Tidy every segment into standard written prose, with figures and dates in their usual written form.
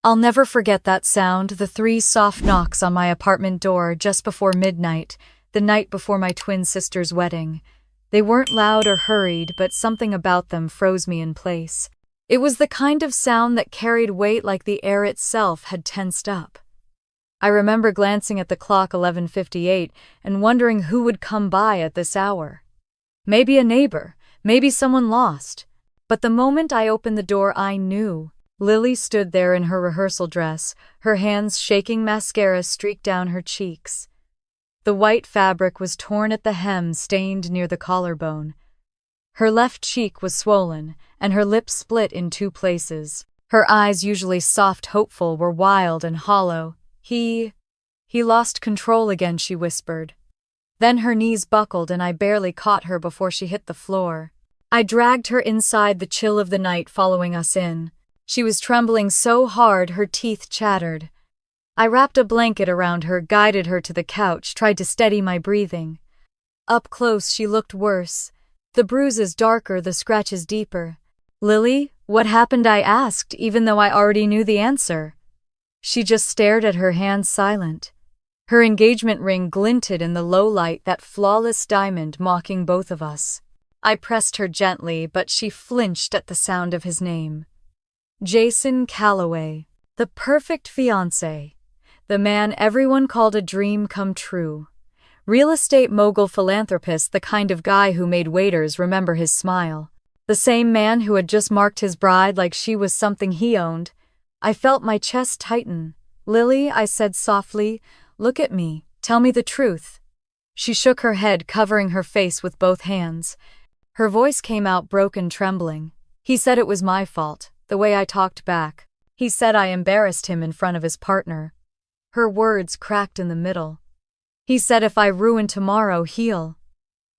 I'll never forget that sound, the 3 soft knocks on my apartment door just before midnight, the night before my twin sister's wedding. They weren't loud or hurried, but something about them froze me in place. It was the kind of sound that carried weight, like the air itself had tensed up. I remember glancing at the clock, 11:58, and wondering who would come by at this hour. Maybe a neighbor, maybe someone lost. But the moment I opened the door, I knew. Lily stood there in her rehearsal dress, her hands shaking, mascara streaked down her cheeks. The white fabric was torn at the hem, stained near the collarbone. Her left cheek was swollen, and her lips split in 2 places. Her eyes, usually soft, hopeful, were wild and hollow. He lost control again, she whispered. Then her knees buckled and I barely caught her before she hit the floor. I dragged her inside, the chill of the night following us in. She was trembling so hard her teeth chattered. I wrapped a blanket around her, guided her to the couch, tried to steady my breathing. Up close she looked worse. The bruises darker, the scratches deeper. "Lily, what happened?" I asked, even though I already knew the answer. She just stared at her hands, silent. Her engagement ring glinted in the low light, that flawless diamond mocking both of us. I pressed her gently, but she flinched at the sound of his name. Jason Calloway, the perfect fiancé, the man everyone called a dream come true. Real estate mogul, philanthropist, the kind of guy who made waiters remember his smile. The same man who had just marked his bride like she was something he owned. I felt my chest tighten. "Lily," I said softly, "look at me. Tell me the truth." She shook her head, covering her face with both hands. Her voice came out broken, trembling. "He said it was my fault, the way I talked back. He said I embarrassed him in front of his partner." Her words cracked in the middle. "He said if I ruin tomorrow, he'll..."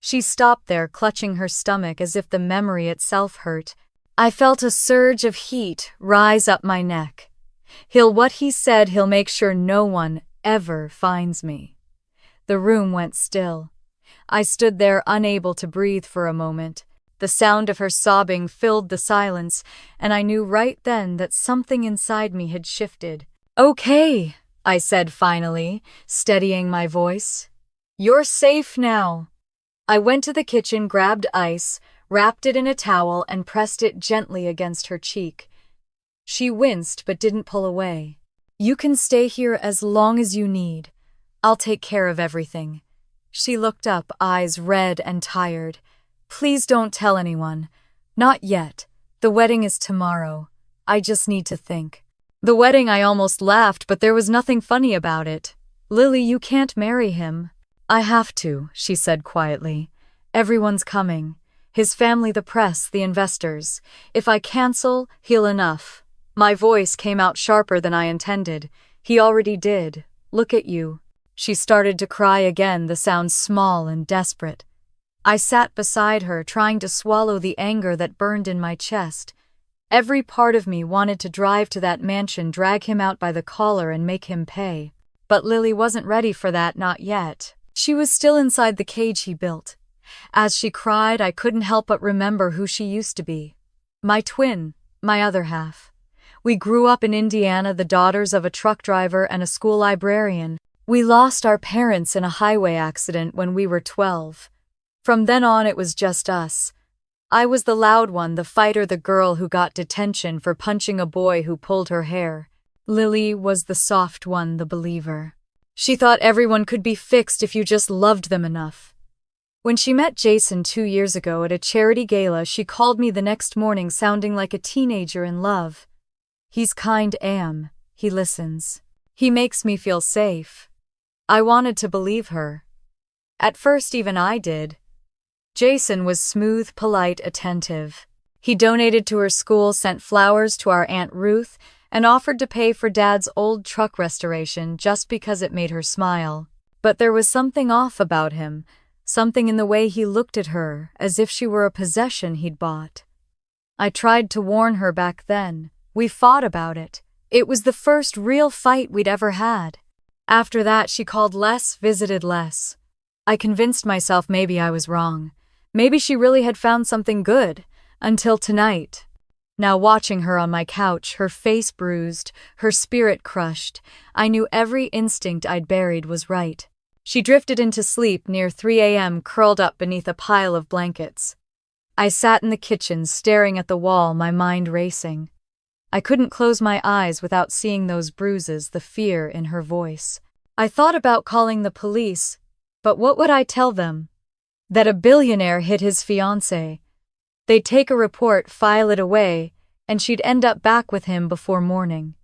She stopped there, clutching her stomach as if the memory itself hurt. I felt a surge of heat rise up my neck. What he said, he'll make sure no one ever finds me." The room went still. I stood there, unable to breathe for a moment. The sound of her sobbing filled the silence, and I knew right then that something inside me had shifted. "Okay," I said finally, steadying my voice. "You're safe now." I went to the kitchen, grabbed ice, wrapped it in a towel, and pressed it gently against her cheek. She winced but didn't pull away. "You can stay here as long as you need. I'll take care of everything." She looked up, eyes red and tired. "Please don't tell anyone. Not yet. The wedding is tomorrow. I just need to think." "The wedding?" I almost laughed, but there was nothing funny about it. "Lily, you can't marry him." "I have to," she said quietly. "Everyone's coming. His family, the press, the investors. If I cancel, he'll..." "Enough." My voice came out sharper than I intended. "He already did. Look at you." She started to cry again, the sound small and desperate. I sat beside her, trying to swallow the anger that burned in my chest. Every part of me wanted to drive to that mansion, drag him out by the collar and make him pay. But Lily wasn't ready for that, not yet. She was still inside the cage he built. As she cried, I couldn't help but remember who she used to be. My twin, my other half. We grew up in Indiana, the daughters of a truck driver and a school librarian. We lost our parents in a highway accident when we were 12. From then on, it was just us. I was the loud one, the fighter, the girl who got detention for punching a boy who pulled her hair. Lily was the soft one, the believer. She thought everyone could be fixed if you just loved them enough. When she met Jason 2 years ago at a charity gala, she called me the next morning sounding like a teenager in love. "He's kind, Am. He listens. He makes me feel safe." I wanted to believe her. At first, even I did. Jason was smooth, polite, attentive. He donated to her school, sent flowers to our Aunt Ruth, and offered to pay for Dad's old truck restoration just because it made her smile. But there was something off about him, something in the way he looked at her, as if she were a possession he'd bought. I tried to warn her back then. We fought about it. It was the first real fight we'd ever had. After that, she called less, visited less. I convinced myself maybe I was wrong. Maybe she really had found something good. Until tonight. Now watching her on my couch, her face bruised, her spirit crushed, I knew every instinct I'd buried was right. She drifted into sleep near 3 a.m., curled up beneath a pile of blankets. I sat in the kitchen, staring at the wall, my mind racing. I couldn't close my eyes without seeing those bruises, the fear in her voice. I thought about calling the police, but what would I tell them? That a billionaire hit his fiancée. They'd take a report, file it away, and she'd end up back with him before morning.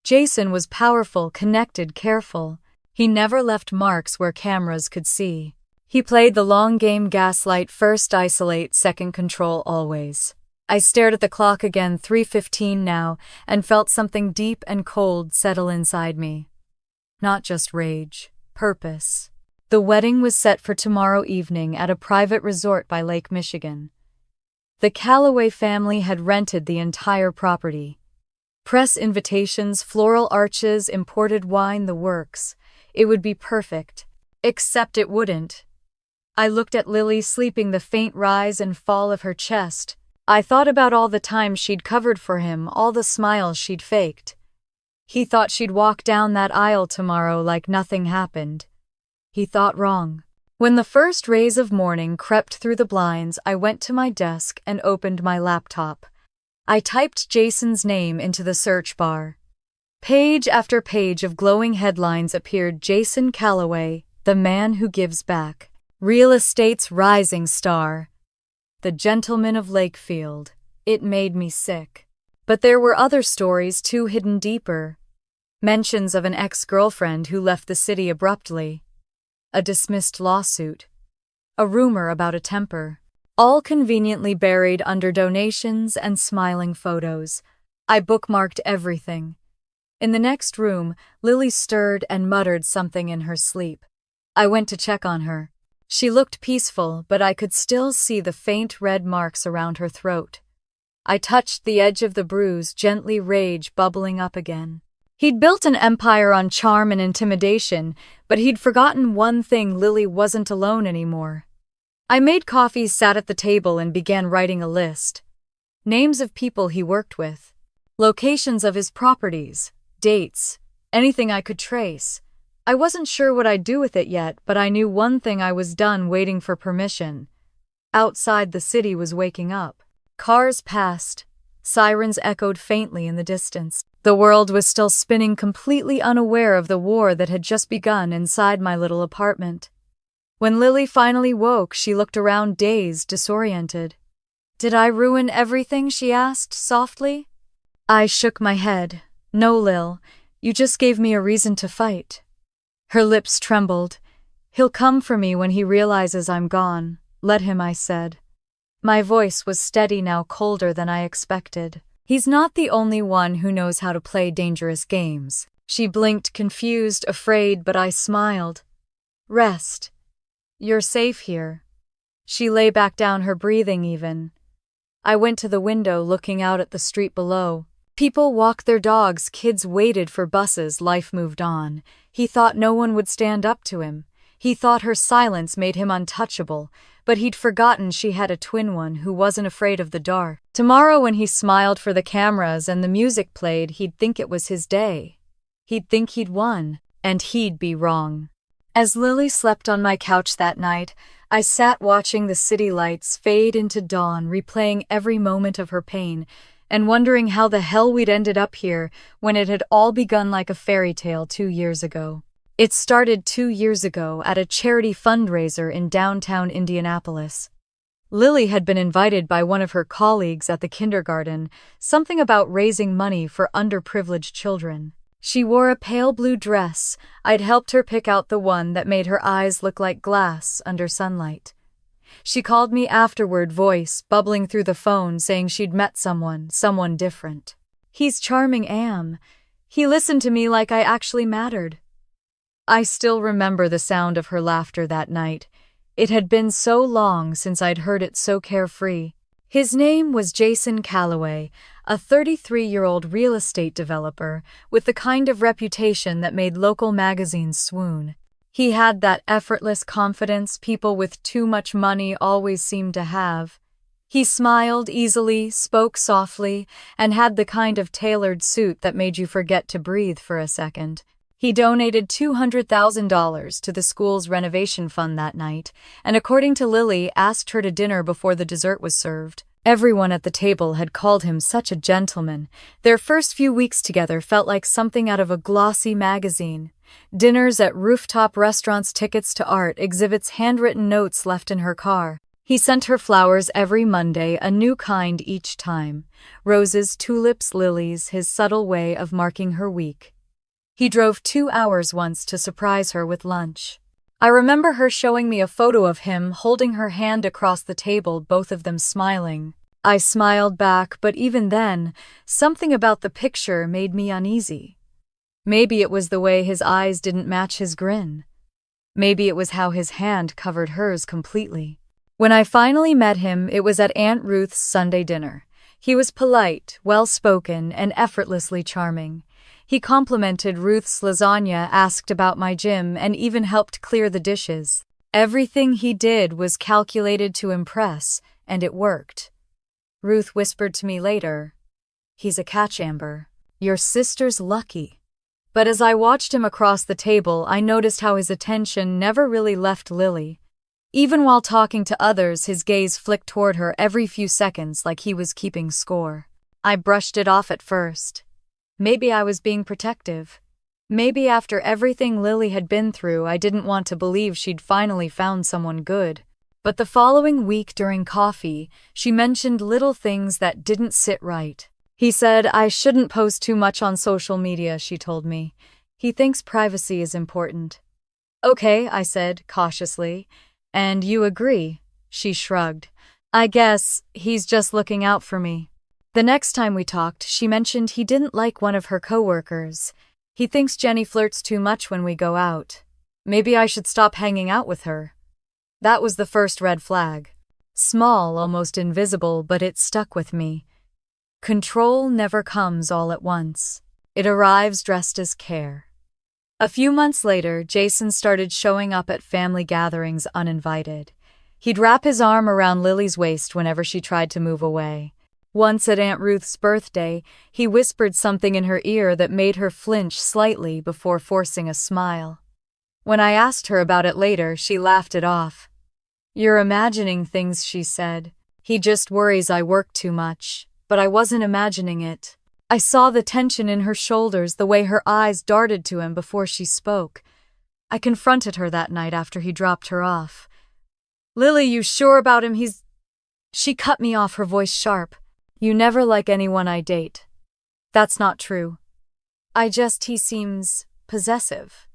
Jason was powerful, connected, careful. He never left marks where cameras could see. He played the long game: gaslight, first isolate, second control, always. I stared at the clock again, 3:15 now, and felt something deep and cold settle inside me. Not just rage, purpose. The wedding was set for tomorrow evening at a private resort by Lake Michigan. The Calloway family had rented the entire property. Press invitations, floral arches, imported wine, the works. It would be perfect. Except it wouldn't. I looked at Lily, sleeping, the faint rise and fall of her chest. I thought about all the time she'd covered for him, all the smiles she'd faked. He thought she'd walk down that aisle tomorrow like nothing happened. He thought wrong. When the first rays of morning crept through the blinds, I went to my desk and opened my laptop. I typed Jason's name into the search bar. Page after page of glowing headlines appeared: Jason Calloway, the man who gives back. Real estate's rising star. The gentleman of Lakefield. It made me sick. But there were other stories too, hidden deeper. Mentions of an ex-girlfriend who left the city abruptly. A dismissed lawsuit. A rumor about a temper. All conveniently buried under donations and smiling photos. I bookmarked everything. In the next room, Lily stirred and muttered something in her sleep. I went to check on her. She looked peaceful, but I could still see the faint red marks around her throat. I touched the edge of the bruise, gently, rage bubbling up again. He'd built an empire on charm and intimidation, but he'd forgotten one thing: Lily wasn't alone anymore. I made coffee, sat at the table, and began writing a list. Names of people he worked with. Locations of his properties. Dates. Anything I could trace. I wasn't sure what I'd do with it yet, but I knew one thing: I was done waiting for permission. Outside, the city was waking up. Cars passed. Sirens echoed faintly in the distance. The world was still spinning, completely unaware of the war that had just begun inside my little apartment. When Lily finally woke, she looked around, dazed, disoriented. "Did I ruin everything?" she asked softly. I shook my head. "No, Lil, you just gave me a reason to fight." Her lips trembled. "He'll come for me when he realizes I'm gone. Let him," I said. My voice was steady now, colder than I expected. "He's not the only one who knows how to play dangerous games." She blinked, confused, afraid, but I smiled. "Rest. You're safe here." She lay back down, her breathing even. I went to the window, looking out at the street below. People walked their dogs, kids waited for buses, life moved on. He thought no one would stand up to him. He thought her silence made him untouchable, but he'd forgotten she had a twin one who wasn't afraid of the dark. Tomorrow, when he smiled for the cameras and the music played, he'd think it was his day. He'd think he'd won, and he'd be wrong. As Lily slept on my couch that night, I sat watching the city lights fade into dawn, replaying every moment of her pain, and wondering how the hell we'd ended up here when it had all begun like a fairy tale 2 years ago. It started 2 years ago at a charity fundraiser in downtown Indianapolis. Lily had been invited by one of her colleagues at the kindergarten, something about raising money for underprivileged children. She wore a pale blue dress. I'd helped her pick out the one that made her eyes look like glass under sunlight. She called me afterward, voice bubbling through the phone, saying she'd met someone different. "He's charming, Am. He listened to me like I actually mattered." I still remember the sound of her laughter that night. It had been so long since I'd heard it so carefree. His name was Jason Calloway, a 33-year-old real estate developer with the kind of reputation that made local magazines swoon. He had that effortless confidence people with too much money always seem to have. He smiled easily, spoke softly, and had the kind of tailored suit that made you forget to breathe for a second. He donated $200,000 to the school's renovation fund that night, and according to Lily, asked her to dinner before the dessert was served. Everyone at the table had called him such a gentleman. Their first few weeks together felt like something out of a glossy magazine. Dinners at rooftop restaurants, tickets to art exhibits, handwritten notes left in her car. He sent her flowers every Monday, a new kind each time. Roses, tulips, lilies, his subtle way of marking her week. He drove 2 hours once to surprise her with lunch. I remember her showing me a photo of him holding her hand across the table, both of them smiling. I smiled back, but even then, something about the picture made me uneasy. Maybe it was the way his eyes didn't match his grin. Maybe it was how his hand covered hers completely. When I finally met him, it was at Aunt Ruth's Sunday dinner. He was polite, well-spoken, and effortlessly charming. He complimented Ruth's lasagna, asked about my gym, and even helped clear the dishes. Everything he did was calculated to impress, and it worked. Ruth whispered to me later, "He's a catch, Amber. Your sister's lucky." But as I watched him across the table, I noticed how his attention never really left Lily. Even while talking to others, his gaze flicked toward her every few seconds like he was keeping score. I brushed it off at first. Maybe I was being protective. Maybe after everything Lily had been through, I didn't want to believe she'd finally found someone good. But the following week during coffee, she mentioned little things that didn't sit right. He said I shouldn't post too much on social media, she told me. He thinks privacy is important. Okay, I said, cautiously. And you agree? She shrugged. I guess he's just looking out for me. The next time we talked, she mentioned he didn't like one of her coworkers. He thinks Jenny flirts too much when we go out. Maybe I should stop hanging out with her. That was the first red flag. Small, almost invisible, but it stuck with me. Control never comes all at once. It arrives dressed as care. A few months later, Jason started showing up at family gatherings uninvited. He'd wrap his arm around Lily's waist whenever she tried to move away. Once at Aunt Ruth's birthday, he whispered something in her ear that made her flinch slightly before forcing a smile. When I asked her about it later, she laughed it off. "You're imagining things," she said. "He just worries I work too much." But I wasn't imagining it. I saw the tension in her shoulders, the way her eyes darted to him before she spoke. I confronted her that night after he dropped her off. "Lily, you sure about him? She cut me off, her voice sharp. "You never like anyone I date." "That's not true. He seems possessive."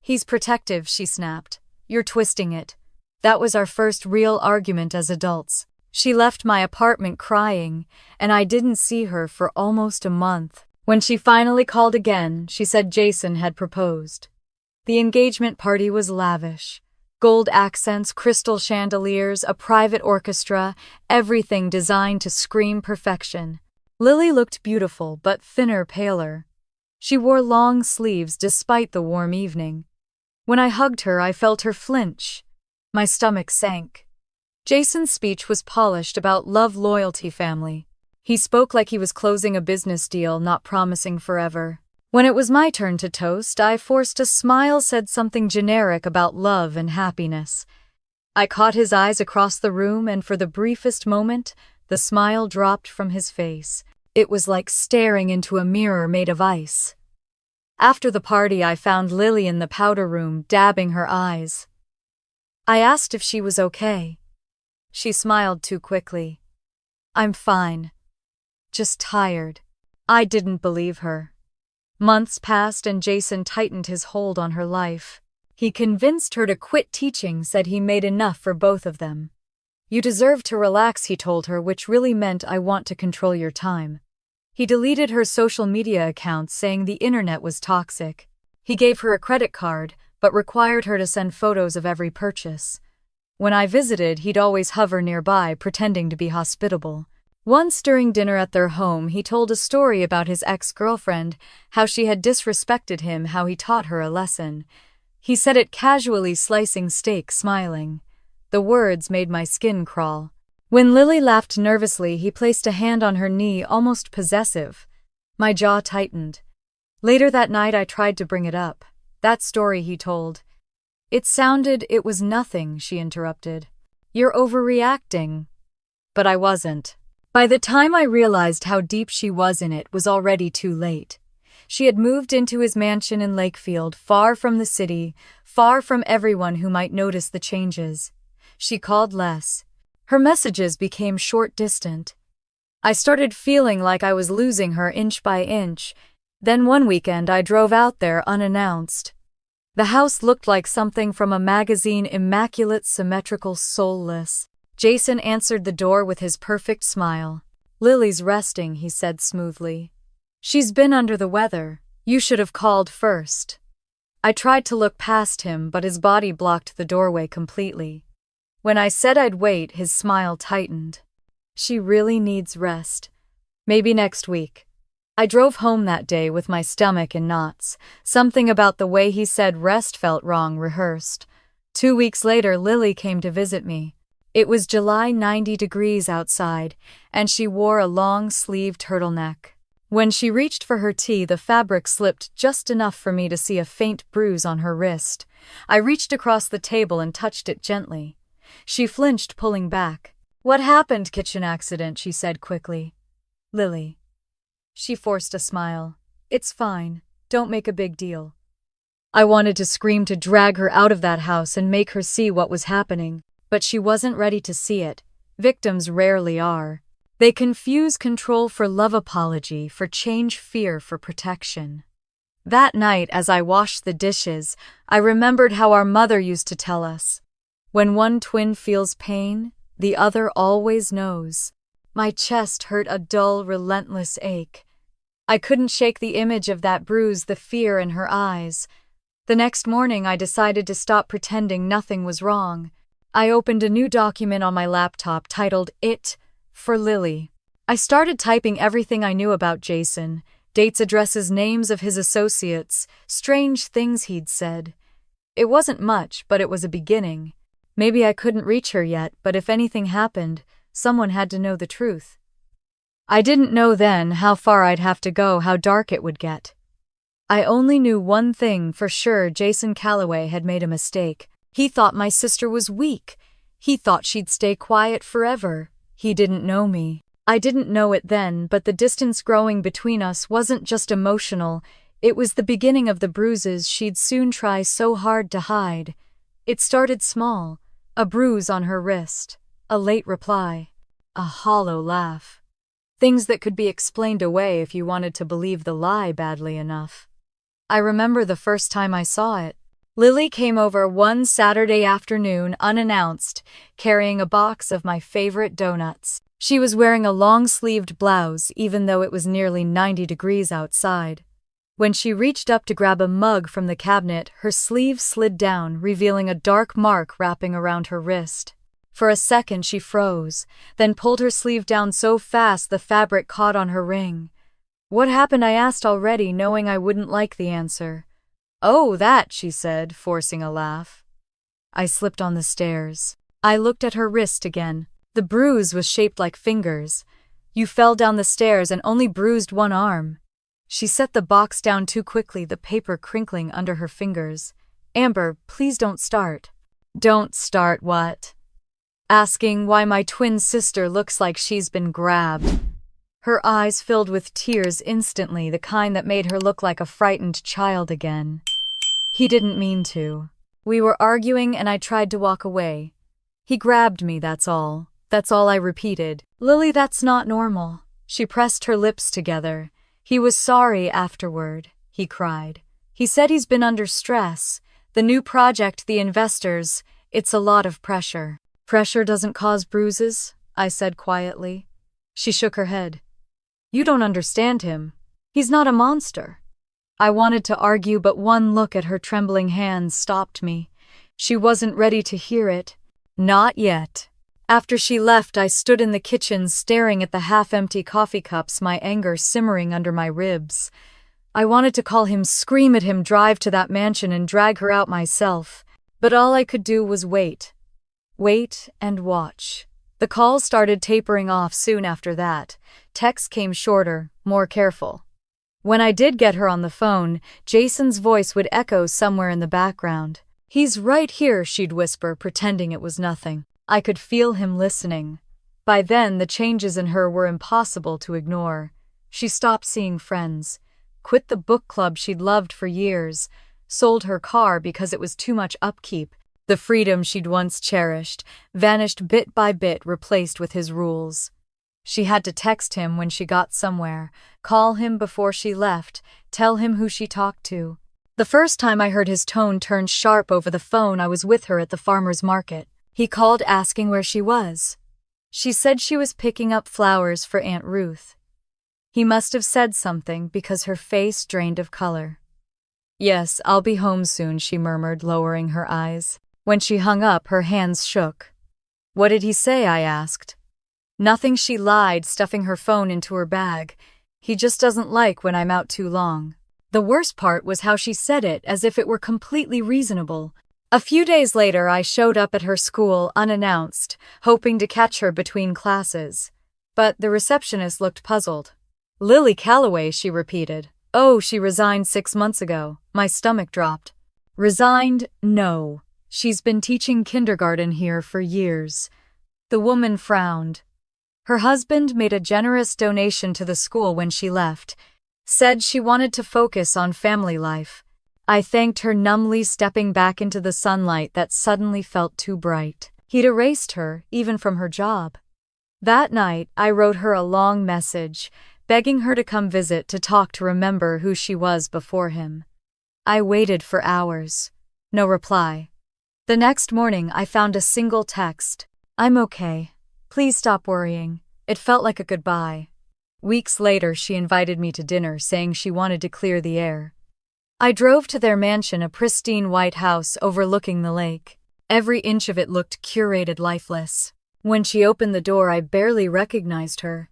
"He's protective," she snapped. "You're twisting it." That was our first real argument as adults. She left my apartment crying, and I didn't see her for almost a month. When she finally called again, she said Jason had proposed. The engagement party was lavish. Gold accents, crystal chandeliers, a private orchestra, everything designed to scream perfection. Lily looked beautiful, but thinner, paler. She wore long sleeves despite the warm evening. When I hugged her, I felt her flinch. My stomach sank. Jason's speech was polished about love, loyalty, family. He spoke like he was closing a business deal, not promising forever. When it was my turn to toast, I forced a smile, said something generic about love and happiness. I caught his eyes across the room, and for the briefest moment, the smile dropped from his face. It was like staring into a mirror made of ice. After the party, I found Lily in the powder room, dabbing her eyes. I asked if she was okay. She smiled too quickly. "I'm fine. Just tired." I didn't believe her. Months passed and Jason tightened his hold on her life. He convinced her to quit teaching, said he made enough for both of them. "You deserve to relax," he told her, which really meant I want to control your time. He deleted her social media accounts, saying the internet was toxic. He gave her a credit card, but required her to send photos of every purchase. When I visited, he'd always hover nearby, pretending to be hospitable. Once during dinner at their home, he told a story about his ex-girlfriend, how she had disrespected him, how he taught her a lesson. He said it casually, slicing steak, smiling. The words made my skin crawl. When Lily laughed nervously, he placed a hand on her knee, almost possessive. My jaw tightened. Later that night I tried to bring it up. That story he told. It was nothing, she interrupted. You're overreacting. But I wasn't. By the time I realized how deep she was in it was already too late. She had moved into his mansion in Lakefield, far from the city, far from everyone who might notice the changes. She called less. Her messages became short-distant. I started feeling like I was losing her inch by inch. Then one weekend I drove out there unannounced. The house looked like something from a magazine, immaculate, symmetrical, soulless. Jason answered the door with his perfect smile. Lily's resting, he said smoothly. She's been under the weather. You should have called first. I tried to look past him, but his body blocked the doorway completely. When I said I'd wait, his smile tightened. She really needs rest. Maybe next week. I drove home that day with my stomach in knots. Something about the way he said rest felt wrong, rehearsed. 2 weeks later, Lily came to visit me. It was July, 90 degrees outside, and she wore a long-sleeved turtleneck. When she reached for her tea, the fabric slipped just enough for me to see a faint bruise on her wrist. I reached across the table and touched it gently. She flinched, pulling back. What happened? Kitchen accident, she said quickly. Lily. She forced a smile. It's fine. Don't make a big deal. I wanted to scream, to drag her out of that house and make her see what was happening, but she wasn't ready to see it. Victims rarely are. They confuse control for love, apology for change, fear for protection. That night, as I washed the dishes, I remembered how our mother used to tell us, when one twin feels pain, the other always knows. My chest hurt, a dull, relentless ache. I couldn't shake the image of that bruise, the fear in her eyes. The next morning, I decided to stop pretending nothing was wrong. I opened a new document on my laptop titled It for Lily. I started typing everything I knew about Jason, dates, addresses, names of his associates, strange things he'd said. It wasn't much, but it was a beginning. Maybe I couldn't reach her yet, but if anything happened, someone had to know the truth. I didn't know then how far I'd have to go, how dark it would get. I only knew one thing for sure: Jason Calloway had made a mistake. He thought my sister was weak. He thought she'd stay quiet forever. He didn't know me. I didn't know it then, but the distance growing between us wasn't just emotional. It was the beginning of the bruises she'd soon try so hard to hide. It started small. A bruise on her wrist. A late reply. A hollow laugh. Things that could be explained away if you wanted to believe the lie badly enough. I remember the first time I saw it. Lily came over one Saturday afternoon unannounced, carrying a box of my favorite donuts. She was wearing a long-sleeved blouse, even though it was nearly 90 degrees outside. When she reached up to grab a mug from the cabinet, her sleeve slid down, revealing a dark mark wrapping around her wrist. For a second she froze, then pulled her sleeve down so fast the fabric caught on her ring. What happened? I asked, already knowing I wouldn't like the answer. Oh, that, she said, forcing a laugh. I slipped on the stairs. I looked at her wrist again. The bruise was shaped like fingers. You fell down the stairs and only bruised one arm. She set the box down too quickly, the paper crinkling under her fingers. Amber, please don't start. Don't start what? Asking why my twin sister looks like she's been grabbed. Her eyes filled with tears instantly, the kind that made her look like a frightened child again. He didn't mean to. We were arguing and I tried to walk away. He grabbed me, that's all. That's all I repeated. Lily, that's not normal. She pressed her lips together. He was sorry afterward, he cried. He said he's been under stress. The new project, the investors, it's a lot of pressure. Pressure doesn't cause bruises, I said quietly. She shook her head. You don't understand him. He's not a monster. I wanted to argue, but one look at her trembling hands stopped me. She wasn't ready to hear it. Not yet. After she left, I stood in the kitchen staring at the half-empty coffee cups, my anger simmering under my ribs. I wanted to call him, scream at him, drive to that mansion and drag her out myself. But all I could do was wait. Wait and watch. The calls started tapering off soon after that. Texts came shorter, more careful. When I did get her on the phone, Jason's voice would echo somewhere in the background. "He's right here," she'd whisper, pretending it was nothing. I could feel him listening. By then, the changes in her were impossible to ignore. She stopped seeing friends, quit the book club she'd loved for years, sold her car because it was too much upkeep. The freedom she'd once cherished vanished bit by bit, replaced with his rules. She had to text him when she got somewhere, call him before she left, tell him who she talked to. The first time I heard his tone turn sharp over the phone, I was with her at the farmer's market. He called asking where she was. She said she was picking up flowers for Aunt Ruth. He must have said something because her face drained of color. "Yes, I'll be home soon," she murmured, lowering her eyes. When she hung up, her hands shook. "What did he say?" I asked. "Nothing," she lied, stuffing her phone into her bag. "He just doesn't like when I'm out too long." The worst part was how she said it, as if it were completely reasonable. A few days later, I showed up at her school unannounced, hoping to catch her between classes. But the receptionist looked puzzled. "Lily Calloway," she repeated. "Oh, she resigned 6 months ago." My stomach dropped. "Resigned? No. She's been teaching kindergarten here for years." The woman frowned. Her husband made a generous donation to the school when she left, said she wanted to focus on family life. I thanked her numbly, stepping back into the sunlight that suddenly felt too bright. He'd erased her, even from her job. That night, I wrote her a long message, begging her to come visit to talk, to remember who she was before him. I waited for hours. No reply. The next morning, I found a single text. "I'm okay. Please stop worrying." It felt like a goodbye. Weeks later, she invited me to dinner, saying she wanted to clear the air. I drove to their mansion, a pristine white house overlooking the lake. Every inch of it looked curated, lifeless. When she opened the door, I barely recognized her.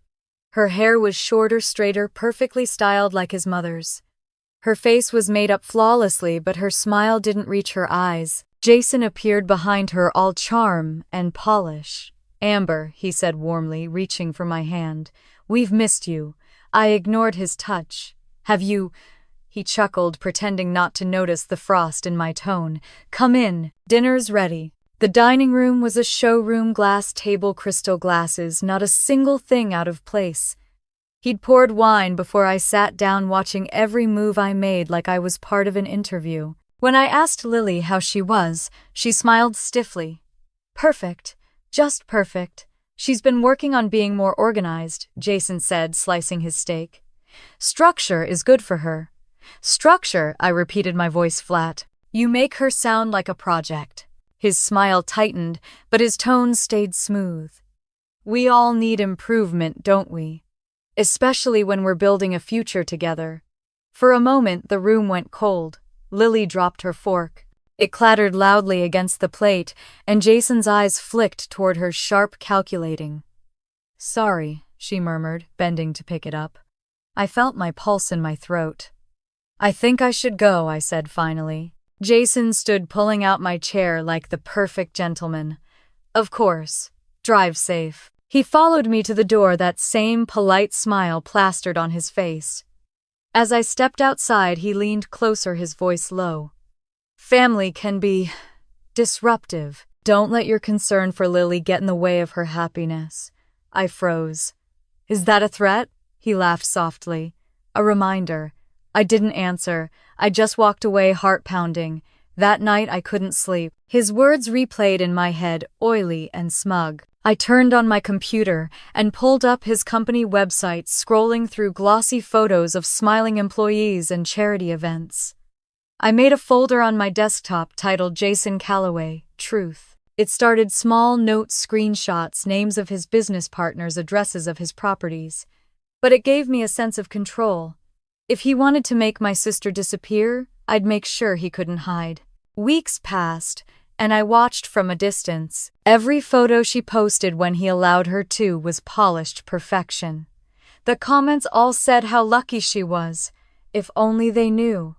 Her hair was shorter, straighter, perfectly styled like his mother's. Her face was made up flawlessly, but her smile didn't reach her eyes. Jason appeared behind her, all charm and polish. "Amber," he said warmly, reaching for my hand. "We've missed you." I ignored his touch. "Have you—" He chuckled, pretending not to notice the frost in my tone. "Come in. Dinner's ready." The dining room was a showroom, glass table, crystal glasses, not a single thing out of place. He'd poured wine before I sat down, watching every move I made like I was part of an interview. When I asked Lily how she was, she smiled stiffly. "Perfect. Just perfect. She's been working on being more organized," Jason said, slicing his steak. "Structure is good for her." "Structure," I repeated, my voice flat. "You make her sound like a project." His smile tightened, but his tone stayed smooth. "We all need improvement, don't we? Especially when we're building a future together." For a moment, the room went cold. Lily dropped her fork. It clattered loudly against the plate, and Jason's eyes flicked toward her, sharp, calculating. "Sorry," she murmured, bending to pick it up. I felt my pulse in my throat. "I think I should go," I said finally. Jason stood, pulling out my chair like the perfect gentleman. "Of course. Drive safe." He followed me to the door, that same polite smile plastered on his face. As I stepped outside, he leaned closer, his voice low. "Family can be disruptive. Don't let your concern for Lily get in the way of her happiness." I froze. "Is that a threat?" He laughed softly. "A reminder." I didn't answer. I just walked away, heart pounding. That night I couldn't sleep. His words replayed in my head, oily and smug. I turned on my computer and pulled up his company website, scrolling through glossy photos of smiling employees and charity events. I made a folder on my desktop titled Jason Calloway, Truth. It started small notes, screenshots, names of his business partners, addresses of his properties. But it gave me a sense of control. If he wanted to make my sister disappear, I'd make sure he couldn't hide. Weeks passed, and I watched from a distance. Every photo she posted when he allowed her to was polished perfection. The comments all said how lucky she was. If only they knew.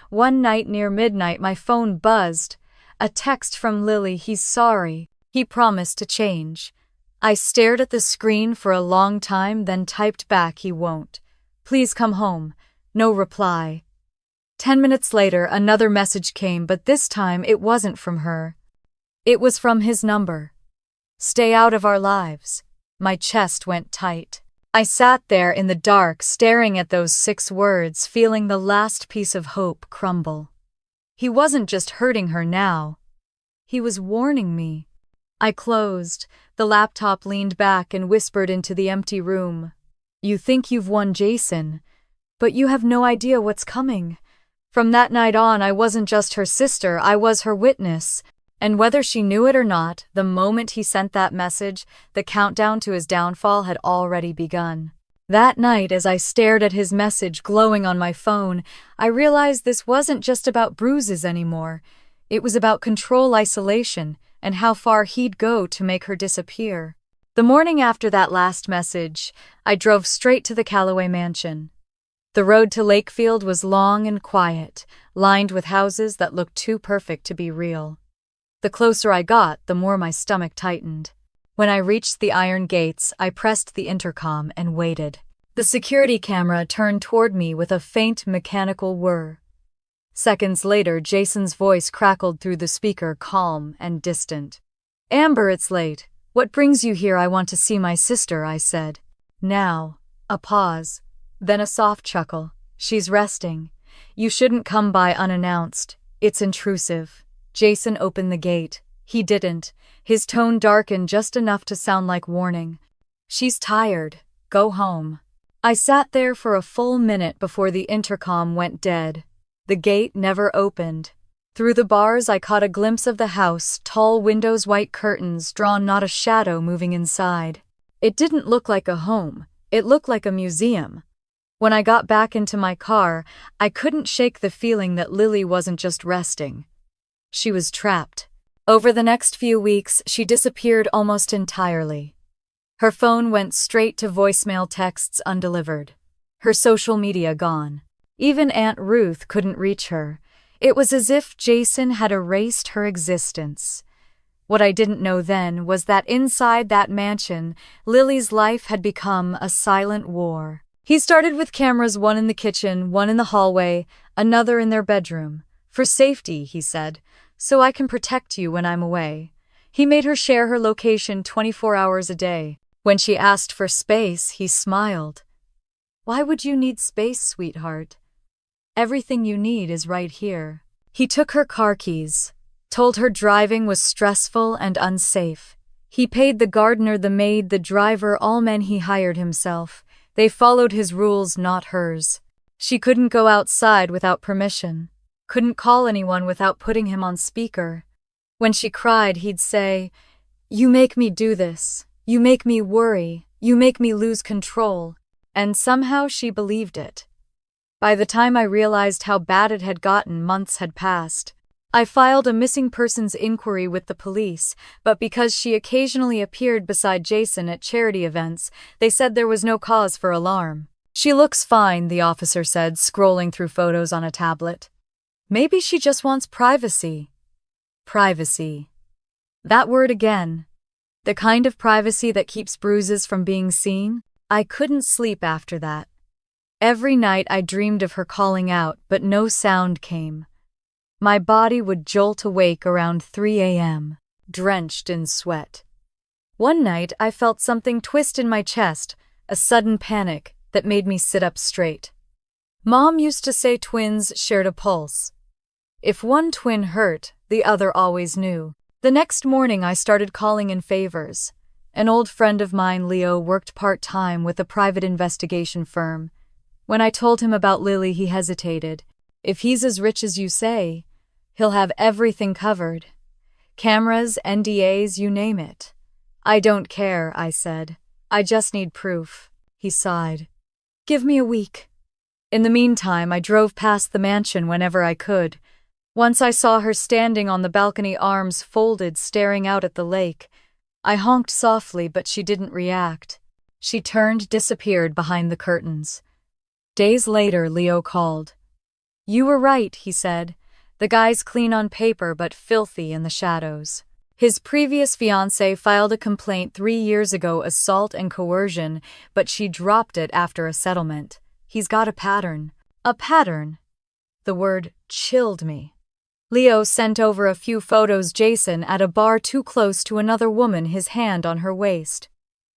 One night near midnight, my phone buzzed. A text from Lily. "He's sorry. He promised to change." I stared at the screen for a long time, then typed back, "He won't. Please come home." No reply. 10 minutes later, another message came, but this time it wasn't from her. It was from his number. "Stay out of our lives." My chest went tight. I sat there in the dark, staring at those 6 words, feeling the last piece of hope crumble. He wasn't just hurting her now. He was warning me. I closed the laptop, leaned back, and whispered into the empty room. "You think you've won Jason, but you have no idea what's coming." From that night on, I wasn't just her sister, I was her witness. And whether she knew it or not, the moment he sent that message, the countdown to his downfall had already begun. That night, as I stared at his message glowing on my phone, I realized this wasn't just about bruises anymore. It was about control, isolation, and how far he'd go to make her disappear. The morning after that last message, I drove straight to the Calloway mansion. The road to Lakefield was long and quiet, lined with houses that looked too perfect to be real. The closer I got, the more my stomach tightened. When I reached the iron gates, I pressed the intercom and waited. The security camera turned toward me with a faint mechanical whir. Seconds later, Jason's voice crackled through the speaker, calm and distant. "Amber, it's late. What brings you here?" "I want to see my sister," I said. Now, a pause, then a soft chuckle. "She's resting. You shouldn't come by unannounced. It's intrusive." Jason opened the gate. He didn't. His tone darkened just enough to sound like warning. "She's tired. Go home." I sat there for a full minute before the intercom went dead. The gate never opened. Through the bars, I caught a glimpse of the house, tall windows, white curtains drawn, not a shadow moving inside. It didn't look like a home. It looked like a museum. When I got back into my car, I couldn't shake the feeling that Lily wasn't just resting. She was trapped. Over the next few weeks, she disappeared almost entirely. Her phone went straight to voicemail, texts undelivered. Her social media gone. Even Aunt Ruth couldn't reach her. It was as if Jason had erased her existence. What I didn't know then was that inside that mansion, Lily's life had become a silent war. He started with cameras, one in the kitchen, one in the hallway, another in their bedroom. "For safety," he said, "so I can protect you when I'm away." He made her share her location 24 hours a day. When she asked for space, he smiled. "Why would you need space, sweetheart? Everything you need is right here." He took her car keys, told her driving was stressful and unsafe. He paid the gardener, the maid, the driver, all men he hired himself. They followed his rules, not hers. She couldn't go outside without permission. Couldn't call anyone without putting him on speaker. When she cried, he'd say, "You make me do this. You make me worry. You make me lose control." And somehow she believed it. By the time I realized how bad it had gotten, months had passed. I filed a missing persons inquiry with the police, but because she occasionally appeared beside Jason at charity events, they said there was no cause for alarm. "She looks fine," the officer said, scrolling through photos on a tablet. "Maybe she just wants privacy." Privacy. That word again. The kind of privacy that keeps bruises from being seen. I couldn't sleep after that. Every night I dreamed of her calling out, but no sound came. My body would jolt awake around 3 a.m., drenched in sweat. One night I felt something twist in my chest, a sudden panic that made me sit up straight. Mom used to say twins shared a pulse. If one twin hurt, the other always knew. The next morning I started calling in favors. An old friend of mine, Leo, worked part-time with a private investigation firm. When I told him about Lily, he hesitated. "If he's as rich as you say, he'll have everything covered. Cameras, NDAs, you name it." "I don't care," I said. "I just need proof." He sighed. "Give me a week." In the meantime, I drove past the mansion whenever I could. Once I saw her standing on the balcony, arms folded, staring out at the lake. I honked softly, but she didn't react. She turned, disappeared behind the curtains. Days later, Leo called. "You were right," he said. "The guy's clean on paper but filthy in the shadows." His previous fiancée filed a complaint 3 years ago, assault and coercion, but she dropped it after a settlement. He's got a pattern. A pattern. The word chilled me. Leo sent over a few photos. Jason at a bar too close to another woman, his hand on her waist.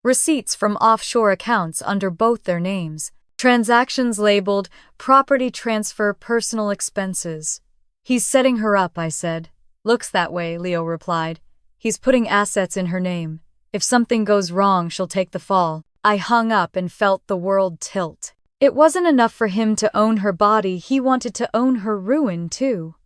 Receipts from offshore accounts under both their names. Transactions labeled property transfer, personal expenses. He's setting her up, I said. Looks that way, Leo replied. He's putting assets in her name. If something goes wrong, she'll take the fall. I hung up and felt the world tilt. It wasn't enough for him to own her body, he wanted to own her ruin too.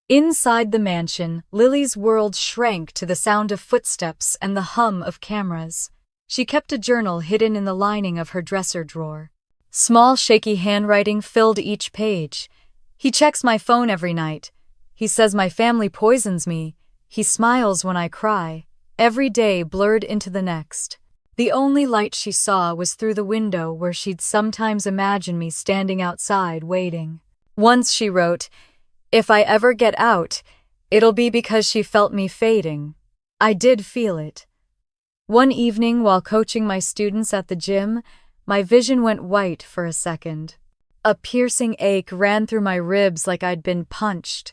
Inside the mansion, Lily's world shrank to the sound of footsteps and the hum of cameras. She kept a journal hidden in the lining of her dresser drawer. Small, shaky handwriting filled each page. He checks my phone every night. He says my family poisons me. He smiles when I cry. Every day blurred into the next. The only light she saw was through the window where she'd sometimes imagine me standing outside waiting. Once she wrote, "If I ever get out, it'll be because she felt me fading." I did feel it. One evening while coaching my students at the gym, my vision went white for a second. A piercing ache ran through my ribs like I'd been punched.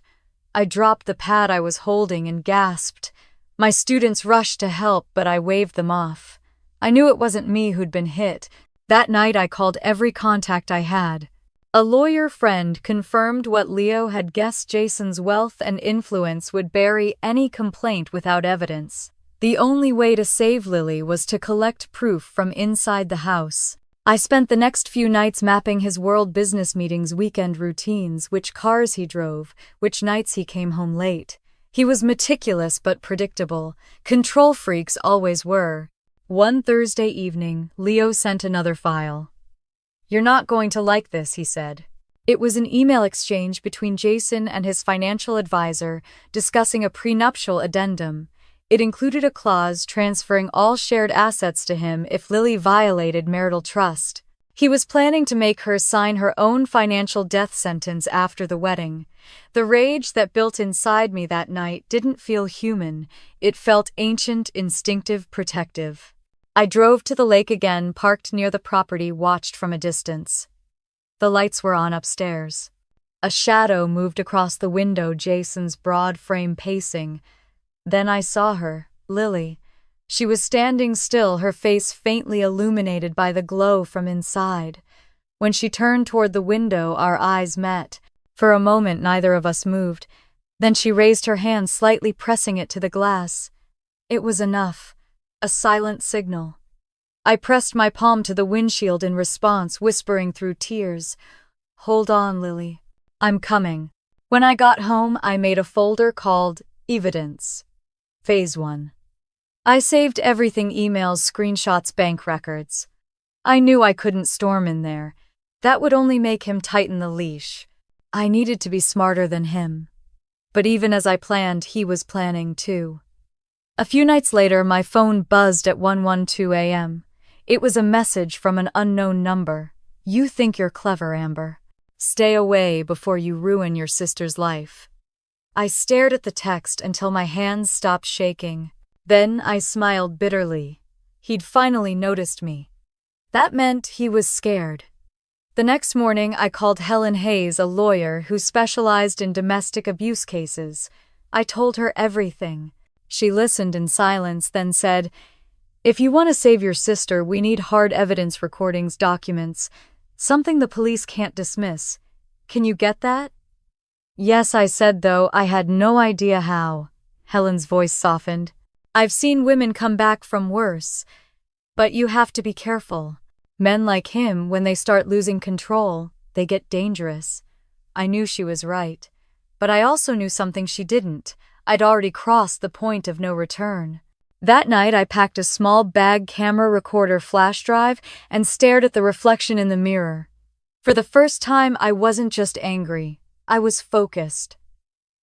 I dropped the pad I was holding and gasped. My students rushed to help, but I waved them off. I knew it wasn't me who'd been hit. That night I called every contact I had. A lawyer friend confirmed what Leo had guessed: Jason's wealth and influence would bury any complaint without evidence. The only way to save Lily was to collect proof from inside the house. I spent the next few nights mapping his world business meetings, weekend routines, which cars he drove, which nights he came home late. He was meticulous but predictable. Control freaks always were. One Thursday evening, Leo sent another file. "You're not going to like this," he said. It was an email exchange between Jason and his financial advisor discussing a prenuptial addendum. It included a clause transferring all shared assets to him if Lily violated marital trust. He was planning to make her sign her own financial death sentence after the wedding. The rage that built inside me that night didn't feel human. It felt ancient, instinctive, protective. I drove to the lake again, parked near the property, watched from a distance. The lights were on upstairs. A shadow moved across the window, Jason's broad frame pacing. Then I saw her, Lily. She was standing still, her face faintly illuminated by the glow from inside. When she turned toward the window, our eyes met. For a moment, neither of us moved. Then she raised her hand, slightly pressing it to the glass. It was enough. A silent signal. I pressed my palm to the windshield in response, whispering through tears, "Hold on, Lily. I'm coming." When I got home, I made a folder called Evidence. Phase 1. I saved everything: emails, screenshots, bank records. I knew I couldn't storm in there. That would only make him tighten the leash. I needed to be smarter than him. But even as I planned, he was planning too. A few nights later, my phone buzzed at 1:12 a.m. It was a message from an unknown number. "You think you're clever, Amber. Stay away before you ruin your sister's life." I stared at the text until my hands stopped shaking. Then I smiled bitterly. He'd finally noticed me. That meant he was scared. The next morning, I called Helen Hayes, a lawyer who specialized in domestic abuse cases. I told her everything. She listened in silence, then said, "If you want to save your sister, we need hard evidence, recordings, documents, something the police can't dismiss. Can you get that?" "Yes," I said, though I had no idea how. Helen's voice softened. "I've seen women come back from worse. But you have to be careful. Men like him, when they start losing control, they get dangerous." I knew she was right. But I also knew something she didn't. I'd already crossed the point of no return. That night, I packed a small bag, camera, recorder, flash drive, and stared at the reflection in the mirror. For the first time, I wasn't just angry. I was focused.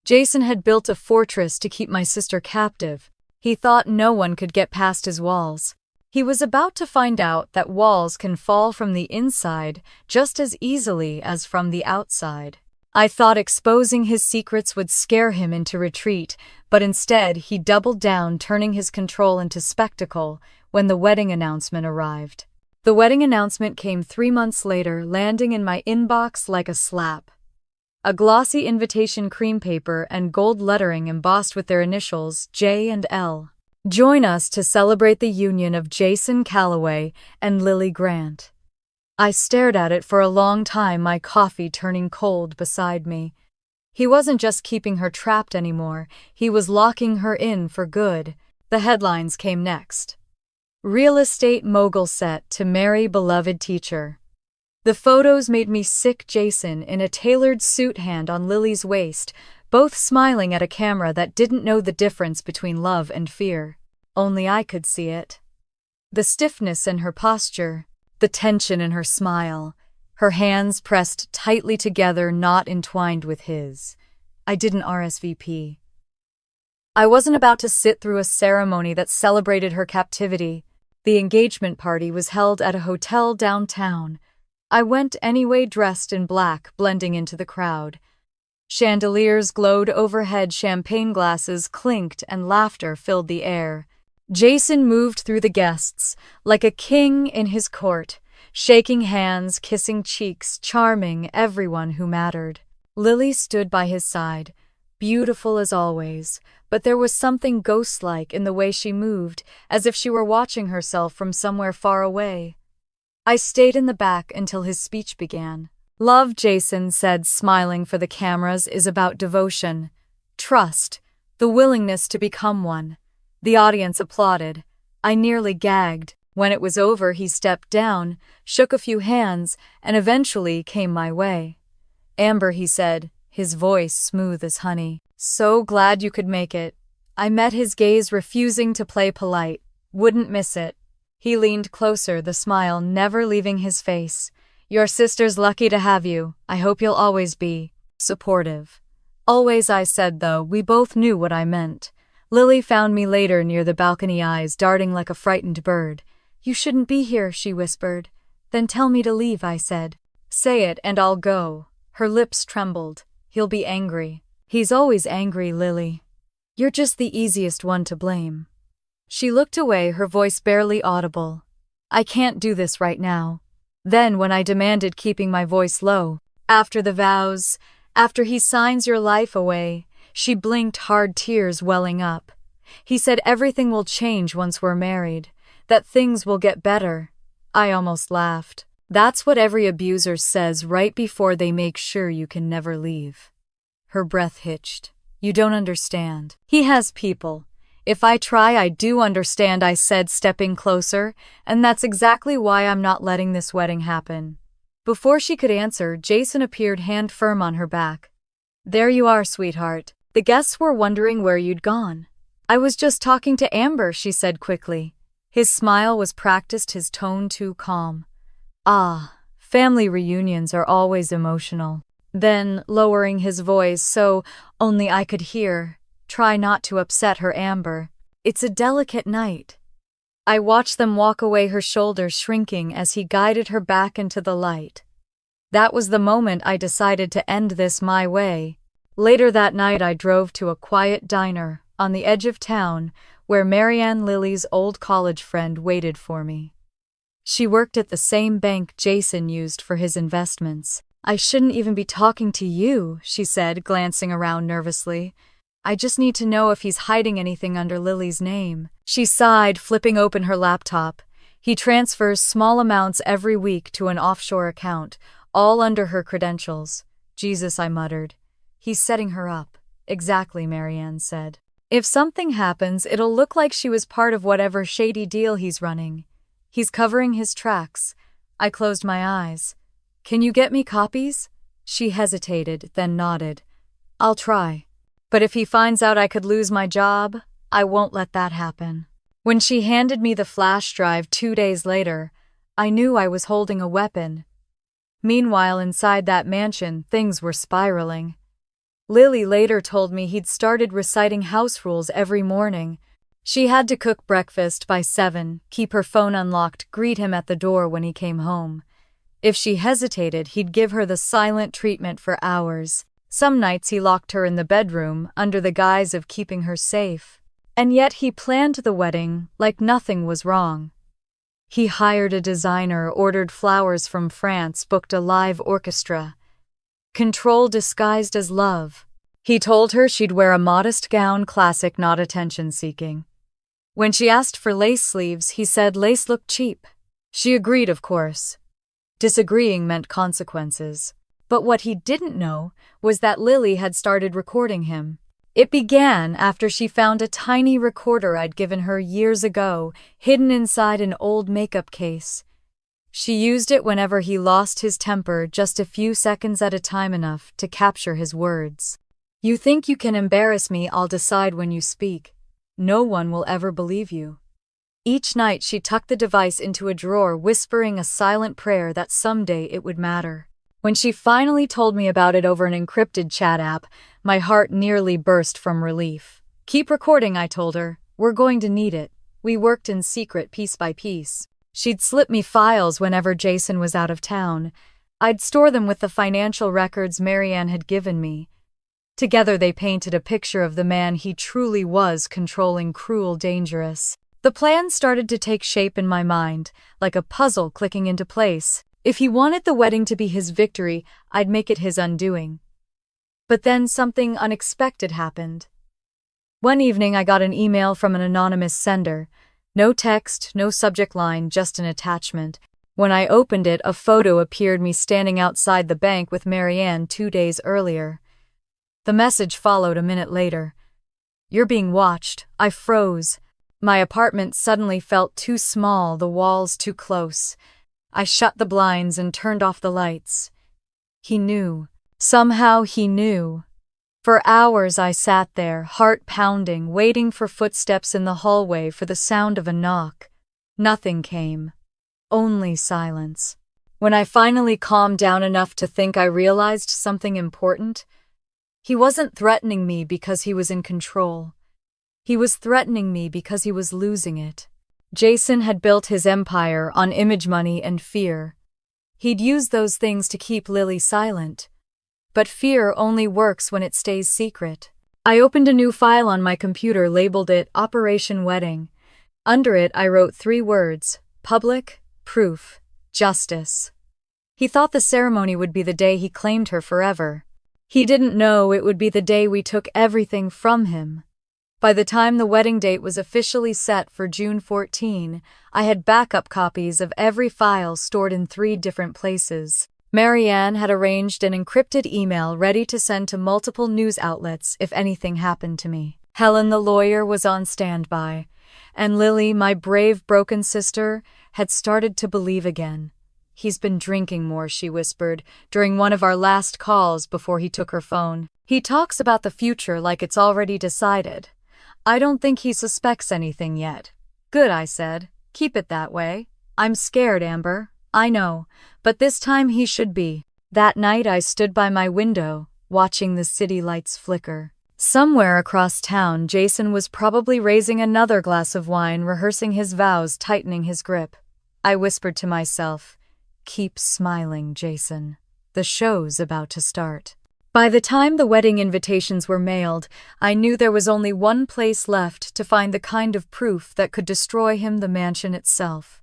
Jason had built a fortress to keep my sister captive. He thought no one could get past his walls. He was about to find out that walls can fall from the inside just as easily as from the outside. I thought exposing his secrets would scare him into retreat, but instead he doubled down, turning his control into spectacle when the wedding announcement arrived. The wedding announcement came 3 months later, landing in my inbox like a slap. A glossy invitation, cream paper, and gold lettering embossed with their initials, J and L. Join us to celebrate the union of Jason Calloway and Lily Grant. I stared at it for a long time, my coffee turning cold beside me. He wasn't just keeping her trapped anymore, he was locking her in for good. The headlines came next. Real estate mogul set to marry beloved teacher. The photos made me sick. Jason in a tailored suit, hand on Lily's waist, both smiling at a camera that didn't know the difference between love and fear. Only I could see it. The stiffness in her posture, the tension in her smile, her hands pressed tightly together, not entwined with his. I didn't RSVP. I wasn't about to sit through a ceremony that celebrated her captivity. The engagement party was held at a hotel downtown. I went anyway, dressed in black, blending into the crowd. Chandeliers glowed overhead, champagne glasses clinked, and laughter filled the air. Jason moved through the guests like a king in his court, shaking hands, kissing cheeks, charming everyone who mattered. Lily stood by his side, beautiful as always, but there was something ghost-like in the way she moved, as if she were watching herself from somewhere far away. I stayed in the back until his speech began. Love, Jason said, smiling for the cameras, is about devotion, trust, the willingness to become one. The audience applauded. I nearly gagged. When it was over, he stepped down, shook a few hands, and eventually came my way. Amber, he said, his voice smooth as honey. So glad you could make it. I met his gaze, refusing to play polite. Wouldn't miss it. He leaned closer, the smile never leaving his face. Your sister's lucky to have you. I hope you'll always be supportive. Always, I said, though we both knew what I meant. Lily found me later near the balcony, eyes darting like a frightened bird. You shouldn't be here, she whispered. Then tell me to leave, I said. Say it and I'll go. Her lips trembled. He'll be angry. He's always angry, Lily. You're just the easiest one to blame. She looked away, her voice barely audible. I can't do this right now. Then when I demanded, keeping my voice low, after the vows, after he signs your life away, she blinked, hard tears welling up. He said everything will change once we're married, that things will get better. I almost laughed. That's what every abuser says right before they make sure you can never leave. Her breath hitched. You don't understand. He has people. If I try, I do understand, I said, stepping closer, and that's exactly why I'm not letting this wedding happen. Before she could answer, Jason appeared, hand firm on her back. There you are, sweetheart. The guests were wondering where you'd gone. I was just talking to Amber, she said quickly. His smile was practiced, his tone too calm. Ah, family reunions are always emotional. Then, lowering his voice so only I could hear, try not to upset her, Amber. It's a delicate night. I watched them walk away, her shoulders shrinking as he guided her back into the light. That was the moment I decided to end this my way. Later that night, I drove to a quiet diner on the edge of town where Marianne, Lily's old college friend, waited for me. She worked at the same bank Jason used for his investments. I shouldn't even be talking to you, she said, glancing around nervously. I just need to know if he's hiding anything under Lily's name. She sighed, flipping open her laptop. He transfers small amounts every week to an offshore account, all under her credentials. Jesus, I muttered. He's setting her up. Exactly, Marianne said. If something happens, it'll look like she was part of whatever shady deal he's running. He's covering his tracks. I closed my eyes. Can you get me copies? She hesitated, then nodded. I'll try. But if he finds out I could lose my job, I won't let that happen. When she handed me the flash drive 2 days later, I knew I was holding a weapon. Meanwhile, inside that mansion, things were spiraling. Lily later told me he'd started reciting house rules every morning. She had to cook breakfast by 7, keep her phone unlocked, greet him at the door when he came home. If she hesitated, he'd give her the silent treatment for hours. Some nights he locked her in the bedroom under the guise of keeping her safe. And yet he planned the wedding like nothing was wrong. He hired a designer, ordered flowers from France, booked a live orchestra. Control disguised as love. He told her she'd wear a modest gown, classic, not attention-seeking. When she asked for lace sleeves, he said lace looked cheap. She agreed, of course. Disagreeing meant consequences. But what he didn't know was that Lily had started recording him. It began after she found a tiny recorder I'd given her years ago, hidden inside an old makeup case. She used it whenever he lost his temper, just a few seconds at a time, enough to capture his words. "You think you can embarrass me, I'll decide when you speak. No one will ever believe you." Each night she tucked the device into a drawer, whispering a silent prayer that someday it would matter. When she finally told me about it over an encrypted chat app, my heart nearly burst from relief. "Keep recording," I told her. "We're going to need it." We worked in secret, piece by piece. She'd slip me files whenever Jason was out of town. I'd store them with the financial records Marianne had given me. Together they painted a picture of the man he truly was, controlling, cruel, dangerous. The plan started to take shape in my mind, like a puzzle clicking into place. If he wanted the wedding to be his victory, I'd make it his undoing. But then something unexpected happened. One evening I got an email from an anonymous sender. No text, no subject line, just an attachment. When I opened it, a photo appeared, me standing outside the bank with Marianne 2 days earlier. The message followed a minute later. "You're being watched." I froze. My apartment suddenly felt too small, the walls too close. I shut the blinds and turned off the lights. He knew. Somehow he knew. For hours I sat there, heart pounding, waiting for footsteps in the hallway, for the sound of a knock. Nothing came. Only silence. When I finally calmed down enough to think, I realized something important. He wasn't threatening me because he was in control. He was threatening me because he was losing it. Jason had built his empire on image, money, and fear. He'd use those things to keep Lily silent. But fear only works when it stays secret. I opened a new file on my computer, labeled it Operation Wedding. Under it I wrote 3 words: public, proof, justice. He thought the ceremony would be the day he claimed her forever. He didn't know it would be the day we took everything from him. By the time the wedding date was officially set for June 14, I had backup copies of every file stored in 3 different places. Marianne had arranged an encrypted email ready to send to multiple news outlets if anything happened to me. Helen, the lawyer, was on standby. And Lily, my brave, broken sister, had started to believe again. "He's been drinking more," she whispered during one of our last calls before he took her phone. "He talks about the future like it's already decided. I don't think he suspects anything yet." "Good," I said. "Keep it that way." "I'm scared, Amber." "I know, but this time he should be." That night I stood by my window, watching the city lights flicker. Somewhere across town, Jason was probably raising another glass of wine, rehearsing his vows, tightening his grip. I whispered to myself, "Keep smiling, Jason. The show's about to start." By the time the wedding invitations were mailed, I knew there was only one place left to find the kind of proof that could destroy him: the mansion itself.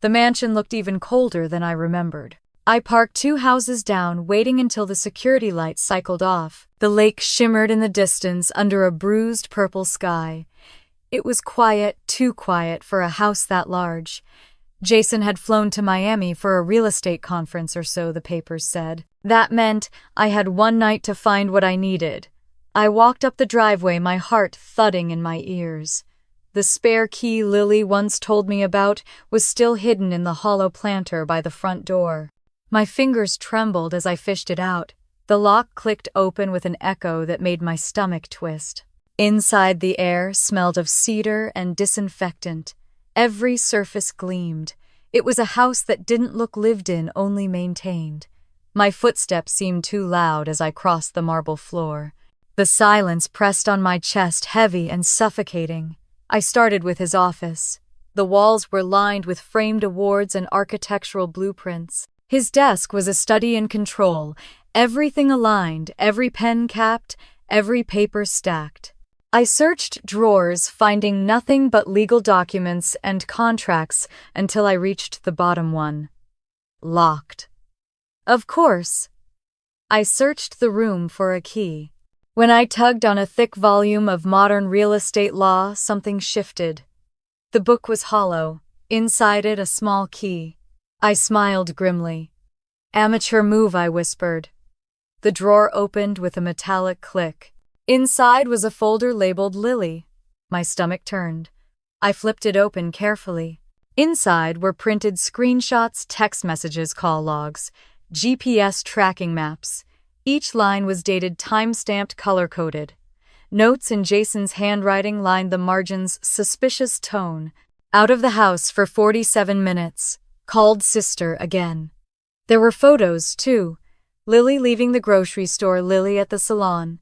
The mansion looked even colder than I remembered. I parked 2 houses down, waiting until the security lights cycled off. The lake shimmered in the distance under a bruised purple sky. It was quiet, too quiet for a house that large. Jason had flown to Miami for a real estate conference or so, the papers said. That meant I had one night to find what I needed. I walked up the driveway, my heart thudding in my ears. The spare key Lily once told me about was still hidden in the hollow planter by the front door. My fingers trembled as I fished it out. The lock clicked open with an echo that made my stomach twist. Inside, the air smelled of cedar and disinfectant. Every surface gleamed. It was a house that didn't look lived in, only maintained. My footsteps seemed too loud as I crossed the marble floor. The silence pressed on my chest, heavy and suffocating. I started with his office. The walls were lined with framed awards and architectural blueprints. His desk was a study in control, everything aligned, every pen capped, every paper stacked. I searched drawers, finding nothing but legal documents and contracts until I reached the bottom one. Locked. Of course. I searched the room for a key. When I tugged on a thick volume of modern real estate law, something shifted. The book was hollow, inside it a small key. I smiled grimly. Amateur move, I whispered. The drawer opened with a metallic click. Inside was a folder labeled Lily. My stomach turned. I flipped it open carefully. Inside were printed screenshots, text messages, call logs, GPS tracking maps. Each line was dated, time-stamped, color-coded. Notes in Jason's handwriting lined the margins, suspicious tone. Out of the house for 47 minutes. Called sister again. There were photos, too. Lily leaving the grocery store, Lily at the salon,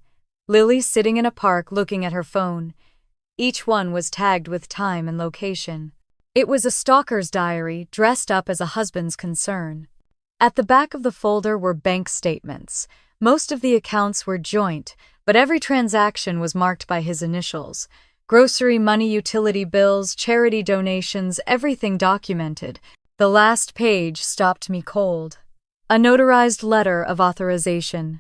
Lily sitting in a park looking at her phone. Each one was tagged with time and location. It was a stalker's diary dressed up as a husband's concern. At the back of the folder were bank statements. Most of the accounts were joint, but every transaction was marked by his initials. Grocery money, utility bills, charity donations, everything documented. The last page stopped me cold. A notarized letter of authorization.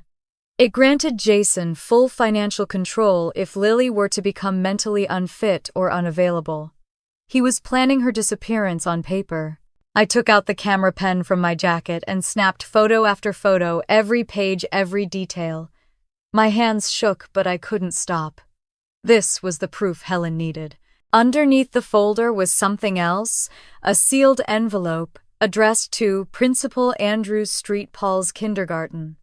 It granted Jason full financial control if Lily were to become mentally unfit or unavailable. He was planning her disappearance on paper. I took out the camera pen from my jacket and snapped photo after photo, every page, every detail. My hands shook, but I couldn't stop. This was the proof Helen needed. Underneath the folder was something else, a sealed envelope, addressed to Principal Andrews Street, Paul's Kindergarten.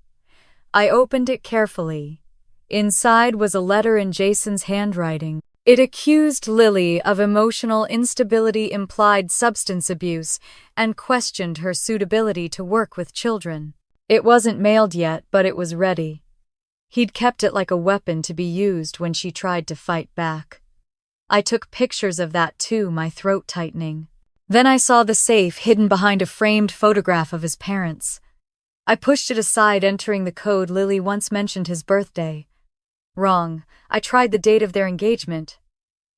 I opened it carefully. Inside was a letter in Jason's handwriting. It accused Lily of emotional instability, implied substance abuse, and questioned her suitability to work with children. It wasn't mailed yet, but it was ready. He'd kept it like a weapon to be used when she tried to fight back. I took pictures of that too, my throat tightening. Then I saw the safe hidden behind a framed photograph of his parents. I pushed it aside, entering the code. Lily once mentioned his birthday. Wrong. I tried the date of their engagement.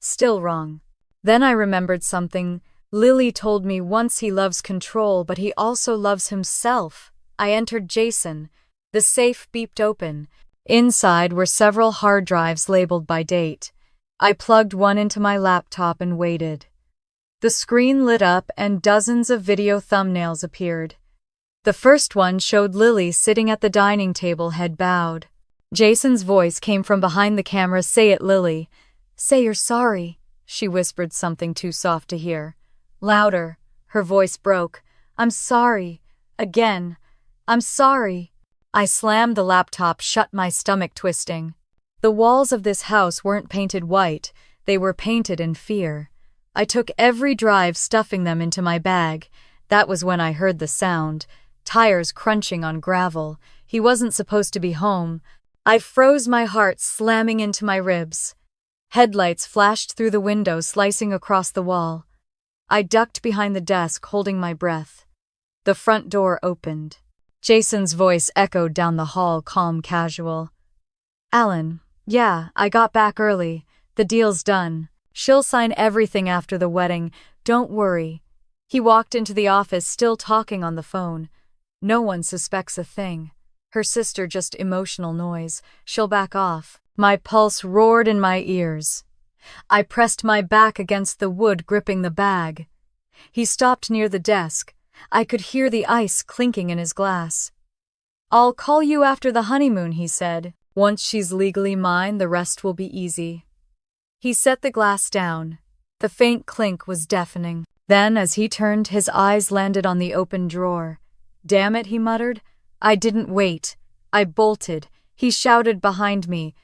Still wrong. Then I remembered something. Lily told me once he loves control, but he also loves himself. I entered Jason. The safe beeped open. Inside were several hard drives labeled by date. I plugged one into my laptop and waited. The screen lit up and dozens of video thumbnails appeared. The first one showed Lily sitting at the dining table, head bowed. Jason's voice came from behind the camera. Say it, Lily. Say you're sorry. She whispered something too soft to hear. Louder. Her voice broke. I'm sorry. Again. I'm sorry. I slammed the laptop shut, my stomach twisting. The walls of this house weren't painted white. They were painted in fear. I took every drive, stuffing them into my bag. That was when I heard the sound. Tires crunching on gravel. He wasn't supposed to be home. I froze, my heart slamming into my ribs. Headlights flashed through the window, slicing across the wall. I ducked behind the desk, holding my breath. The front door opened. Jason's voice echoed down the hall, calm, casual. Alan, yeah, I got back early. The deal's done. She'll sign everything after the wedding. Don't worry. He walked into the office, still talking on the phone. No one suspects a thing. Her sister, just emotional noise. She'll back off. My pulse roared in my ears. I pressed my back against the wood, gripping the bag. He stopped near the desk. I could hear the ice clinking in his glass. I'll call you after the honeymoon, he said. Once she's legally mine, the rest will be easy. He set the glass down. The faint clink was deafening. Then, as he turned, his eyes landed on the open drawer. Damn it, he muttered. I didn't wait. I bolted. He shouted behind me.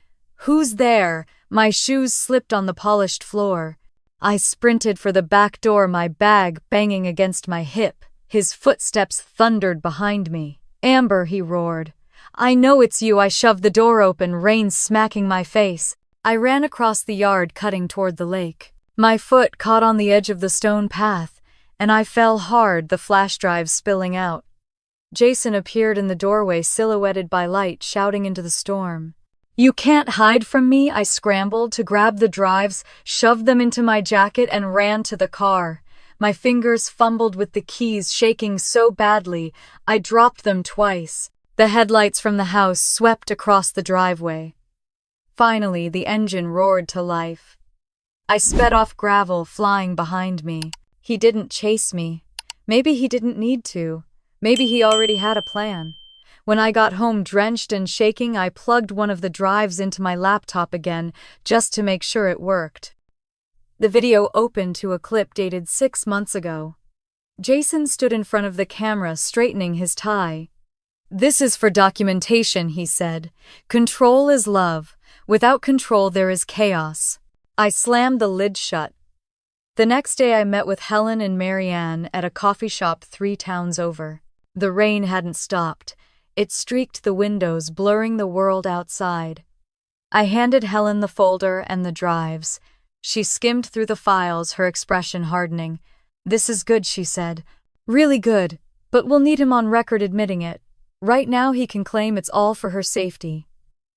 Who's there? My shoes slipped on the polished floor. I sprinted for the back door, my bag banging against my hip. His footsteps thundered behind me. Amber, he roared. I know it's you. I shoved the door open, rain smacking my face. I ran across the yard, cutting toward the lake. My foot caught on the edge of the stone path, and I fell hard, the flash drive spilling out. Jason appeared in the doorway, silhouetted by light, shouting into the storm. "You can't hide from me!" I scrambled to grab the drives, shoved them into my jacket, and ran to the car. My fingers fumbled with the keys, shaking so badly, I dropped them twice. The headlights from the house swept across the driveway. Finally, the engine roared to life. I sped off gravel, flying behind me. He didn't chase me. Maybe he didn't need to. Maybe he already had a plan. When I got home drenched and shaking, I plugged one of the drives into my laptop again, just to make sure it worked. The video opened to a clip dated 6 months ago. Jason stood in front of the camera, straightening his tie. "This is for documentation," he said. "Control is love. Without control, there is chaos." I slammed the lid shut. The next day, I met with Helen and Marianne at a coffee shop 3 towns over. The rain hadn't stopped. It streaked the windows, blurring the world outside. I handed Helen the folder and the drives. She skimmed through the files, her expression hardening. "This is good," she said. "Really good, but we'll need him on record admitting it. Right now he can claim it's all for her safety."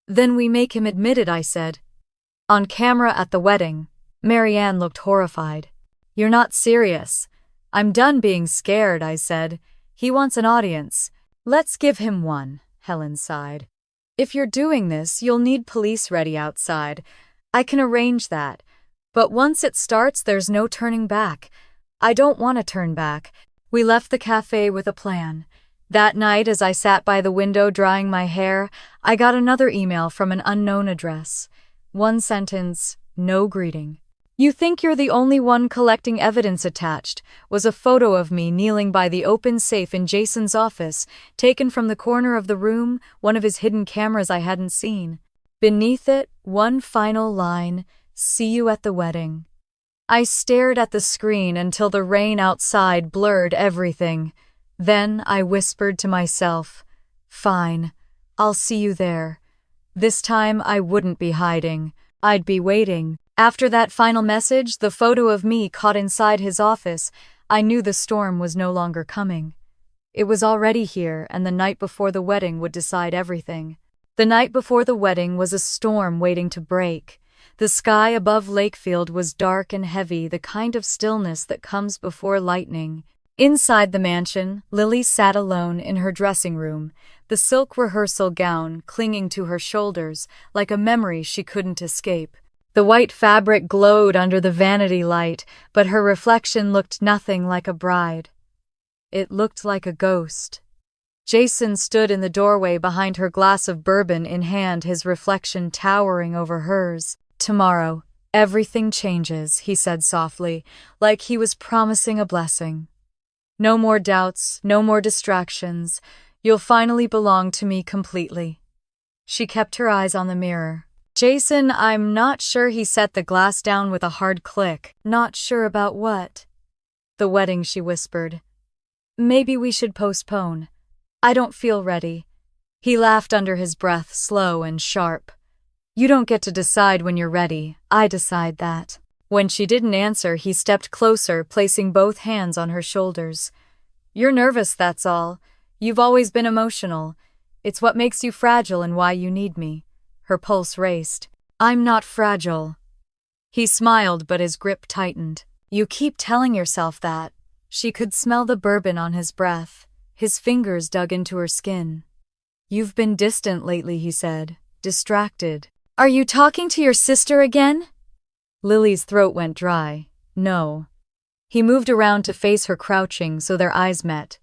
"Then we make him admit it," I said. "On camera at the wedding." Marianne looked horrified. "You're not serious." "I'm done being scared," I said. "He wants an audience." "Let's give him one," Helen sighed. "If you're doing this, you'll need police ready outside. I can arrange that. But once it starts, there's no turning back." "I don't want to turn back." We left the cafe with a plan. That night, as I sat by the window drying my hair, I got another email from an unknown address. One sentence, no greeting. "You think you're the only one collecting evidence." Attached was a photo of me kneeling by the open safe in Jason's office, taken from the corner of the room, one of his hidden cameras I hadn't seen. Beneath it, one final line, "See you at the wedding." I stared at the screen until the rain outside blurred everything. Then I whispered to myself, "Fine, I'll see you there." This time I wouldn't be hiding. I'd be waiting. After that final message, the photo of me caught inside his office, I knew the storm was no longer coming. It was already here, and the night before the wedding would decide everything. The night before the wedding was a storm waiting to break. The sky above Lakefield was dark and heavy, the kind of stillness that comes before lightning. Inside the mansion, Lily sat alone in her dressing room, the silk rehearsal gown clinging to her shoulders like a memory she couldn't escape. The white fabric glowed under the vanity light, but her reflection looked nothing like a bride. It looked like a ghost. Jason stood in the doorway behind her, glass of bourbon in hand, his reflection towering over hers. "Tomorrow, everything changes," he said softly, like he was promising a blessing. "No more doubts, no more distractions. You'll finally belong to me completely." She kept her eyes on the mirror. "Jason, I'm not sure." He set the glass down with a hard click. "Not sure about what?" "The wedding," she whispered. "Maybe we should postpone. I don't feel ready." He laughed under his breath, slow and sharp. "You don't get to decide when you're ready. I decide that." When she didn't answer, he stepped closer, placing both hands on her shoulders. "You're nervous, that's all. You've always been emotional. It's what makes you fragile and why you need me." Her pulse raced. "I'm not fragile." He smiled, but his grip tightened. "You keep telling yourself that." She could smell the bourbon on his breath. His fingers dug into her skin. "You've been distant lately," he said, distracted. "Are you talking to your sister again?" Lily's throat went dry. "No." He moved around to face her, crouching so their eyes met.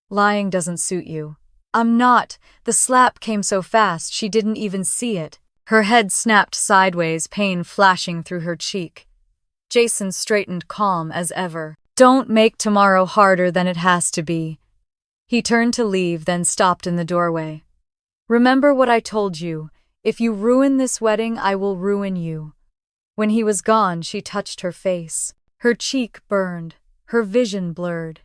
"Lying doesn't suit you." "I'm not." The slap came so fast she didn't even see it. Her head snapped sideways, pain flashing through her cheek. Jason straightened, calm as ever. "Don't make tomorrow harder than it has to be." He turned to leave, then stopped in the doorway. "Remember what I told you. If you ruin this wedding, I will ruin you." When he was gone, she touched her face. Her cheek burned, her vision blurred.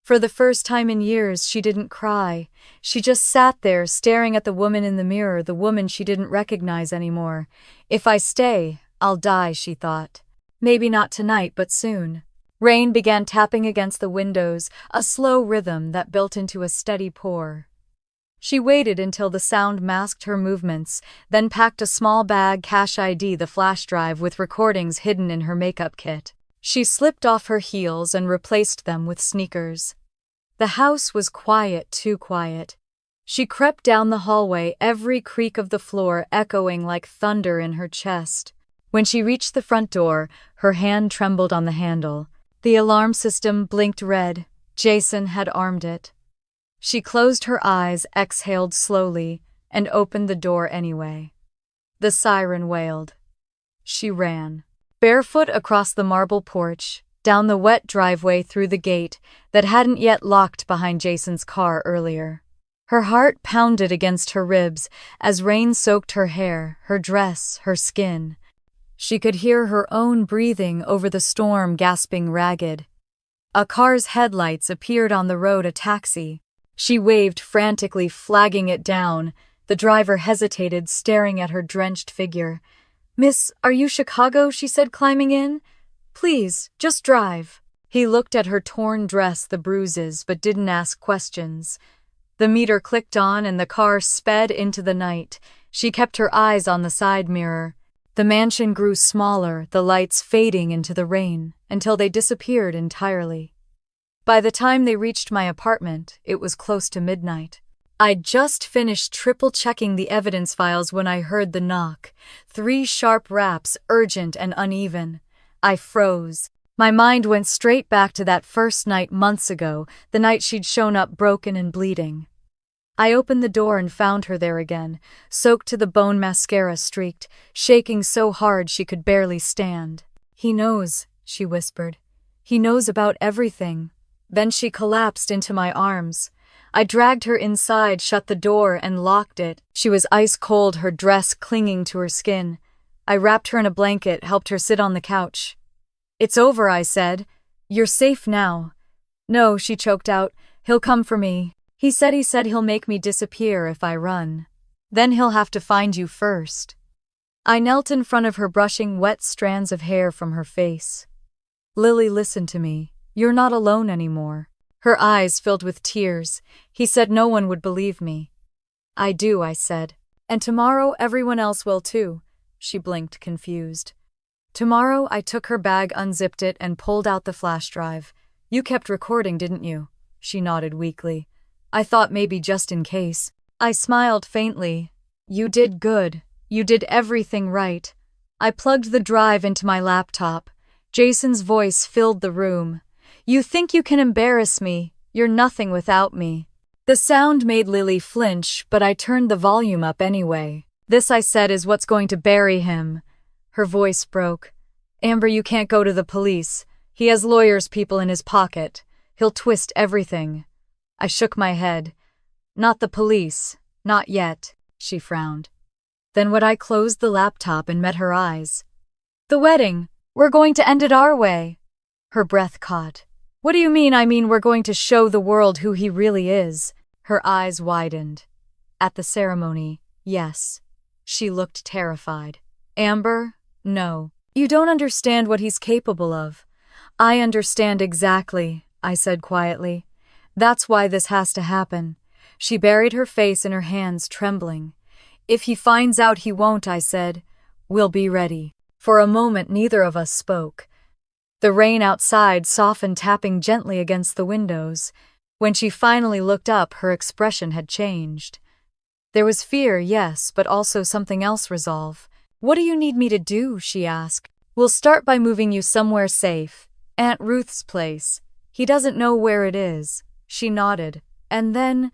For the first time in years, she didn't cry. She just sat there, staring at the woman in the mirror, the woman she didn't recognize anymore. "If I stay, I'll die," she thought. "Maybe not tonight, but soon." Rain began tapping against the windows, a slow rhythm that built into a steady pour. She waited until the sound masked her movements, then packed a small bag, cash ID, the flash drive with recordings hidden in her makeup kit. She slipped off her heels and replaced them with sneakers. The house was quiet, too quiet. She crept down the hallway, every creak of the floor echoing like thunder in her chest. When she reached the front door, her hand trembled on the handle. The alarm system blinked red. Jason had armed it. She closed her eyes, exhaled slowly, and opened the door anyway. The siren wailed. She ran. Barefoot across the marble porch, down the wet driveway through the gate that hadn't yet locked behind Jason's car earlier. Her heart pounded against her ribs as rain soaked her hair, her dress, her skin. She could hear her own breathing over the storm, gasping ragged. A car's headlights appeared on the road, a taxi. She waved frantically, flagging it down. The driver hesitated, staring at her drenched figure. "Miss, are you Chicago?" she said, climbing in. "Please, just drive." He looked at her torn dress, the bruises, but didn't ask questions. The meter clicked on and the car sped into the night. She kept her eyes on the side mirror. The mansion grew smaller, the lights fading into the rain, until they disappeared entirely. By the time they reached my apartment, it was close to midnight. I'd just finished triple-checking the evidence files when I heard the knock. 3 sharp raps, urgent and uneven. I froze. My mind went straight back to that first night months ago, the night she'd shown up broken and bleeding. I opened the door and found her there again, soaked to the bone, mascara streaked, shaking so hard she could barely stand. "He knows," she whispered. "He knows about everything." Then she collapsed into my arms. I dragged her inside, shut the door, and locked it. She was ice cold, her dress clinging to her skin. I wrapped her in a blanket, helped her sit on the couch. "It's over," I said. "You're safe now." "No," she choked out. "He'll come for me. He said he'll make me disappear if I run. Then he'll have to find you first." I knelt in front of her, brushing wet strands of hair from her face. "Lily, listen to me. You're not alone anymore." Her eyes filled with tears. "He said no one would believe me." "I do," I said. "And tomorrow everyone else will too." She blinked, confused. "Tomorrow?" I took her bag, unzipped it, and pulled out the flash drive. "You kept recording, didn't you?" She nodded weakly. "I thought maybe just in case." I smiled faintly. "You did good. You did everything right." I plugged the drive into my laptop. Jason's voice filled the room. "You think you can embarrass me? You're nothing without me." The sound made Lily flinch, but I turned the volume up anyway. "This," I said, "is what's going to bury him." Her voice broke. "Amber, you can't go to the police. He has lawyers' people in his pocket. He'll twist everything." I shook my head. "Not the police. Not yet." She frowned. Then would I closed the laptop and met her eyes. "The wedding. We're going to end it our way." Her breath caught. "What do you mean?" "I mean we're going to show the world who he really is." Her eyes widened. "At the ceremony, yes." She looked terrified. "Amber, no. You don't understand what he's capable of." "I understand exactly," I said quietly. "That's why this has to happen." She buried her face in her hands, trembling. "If he finds out, he won't," I said. "We'll be ready." For a moment, neither of us spoke. The rain outside softened, tapping gently against the windows. When she finally looked up, her expression had changed. There was fear, yes, but also something else, resolve. "What do you need me to do?" she asked. "We'll start by moving you somewhere safe. Aunt Ruth's place. He doesn't know where it is." She nodded. "And then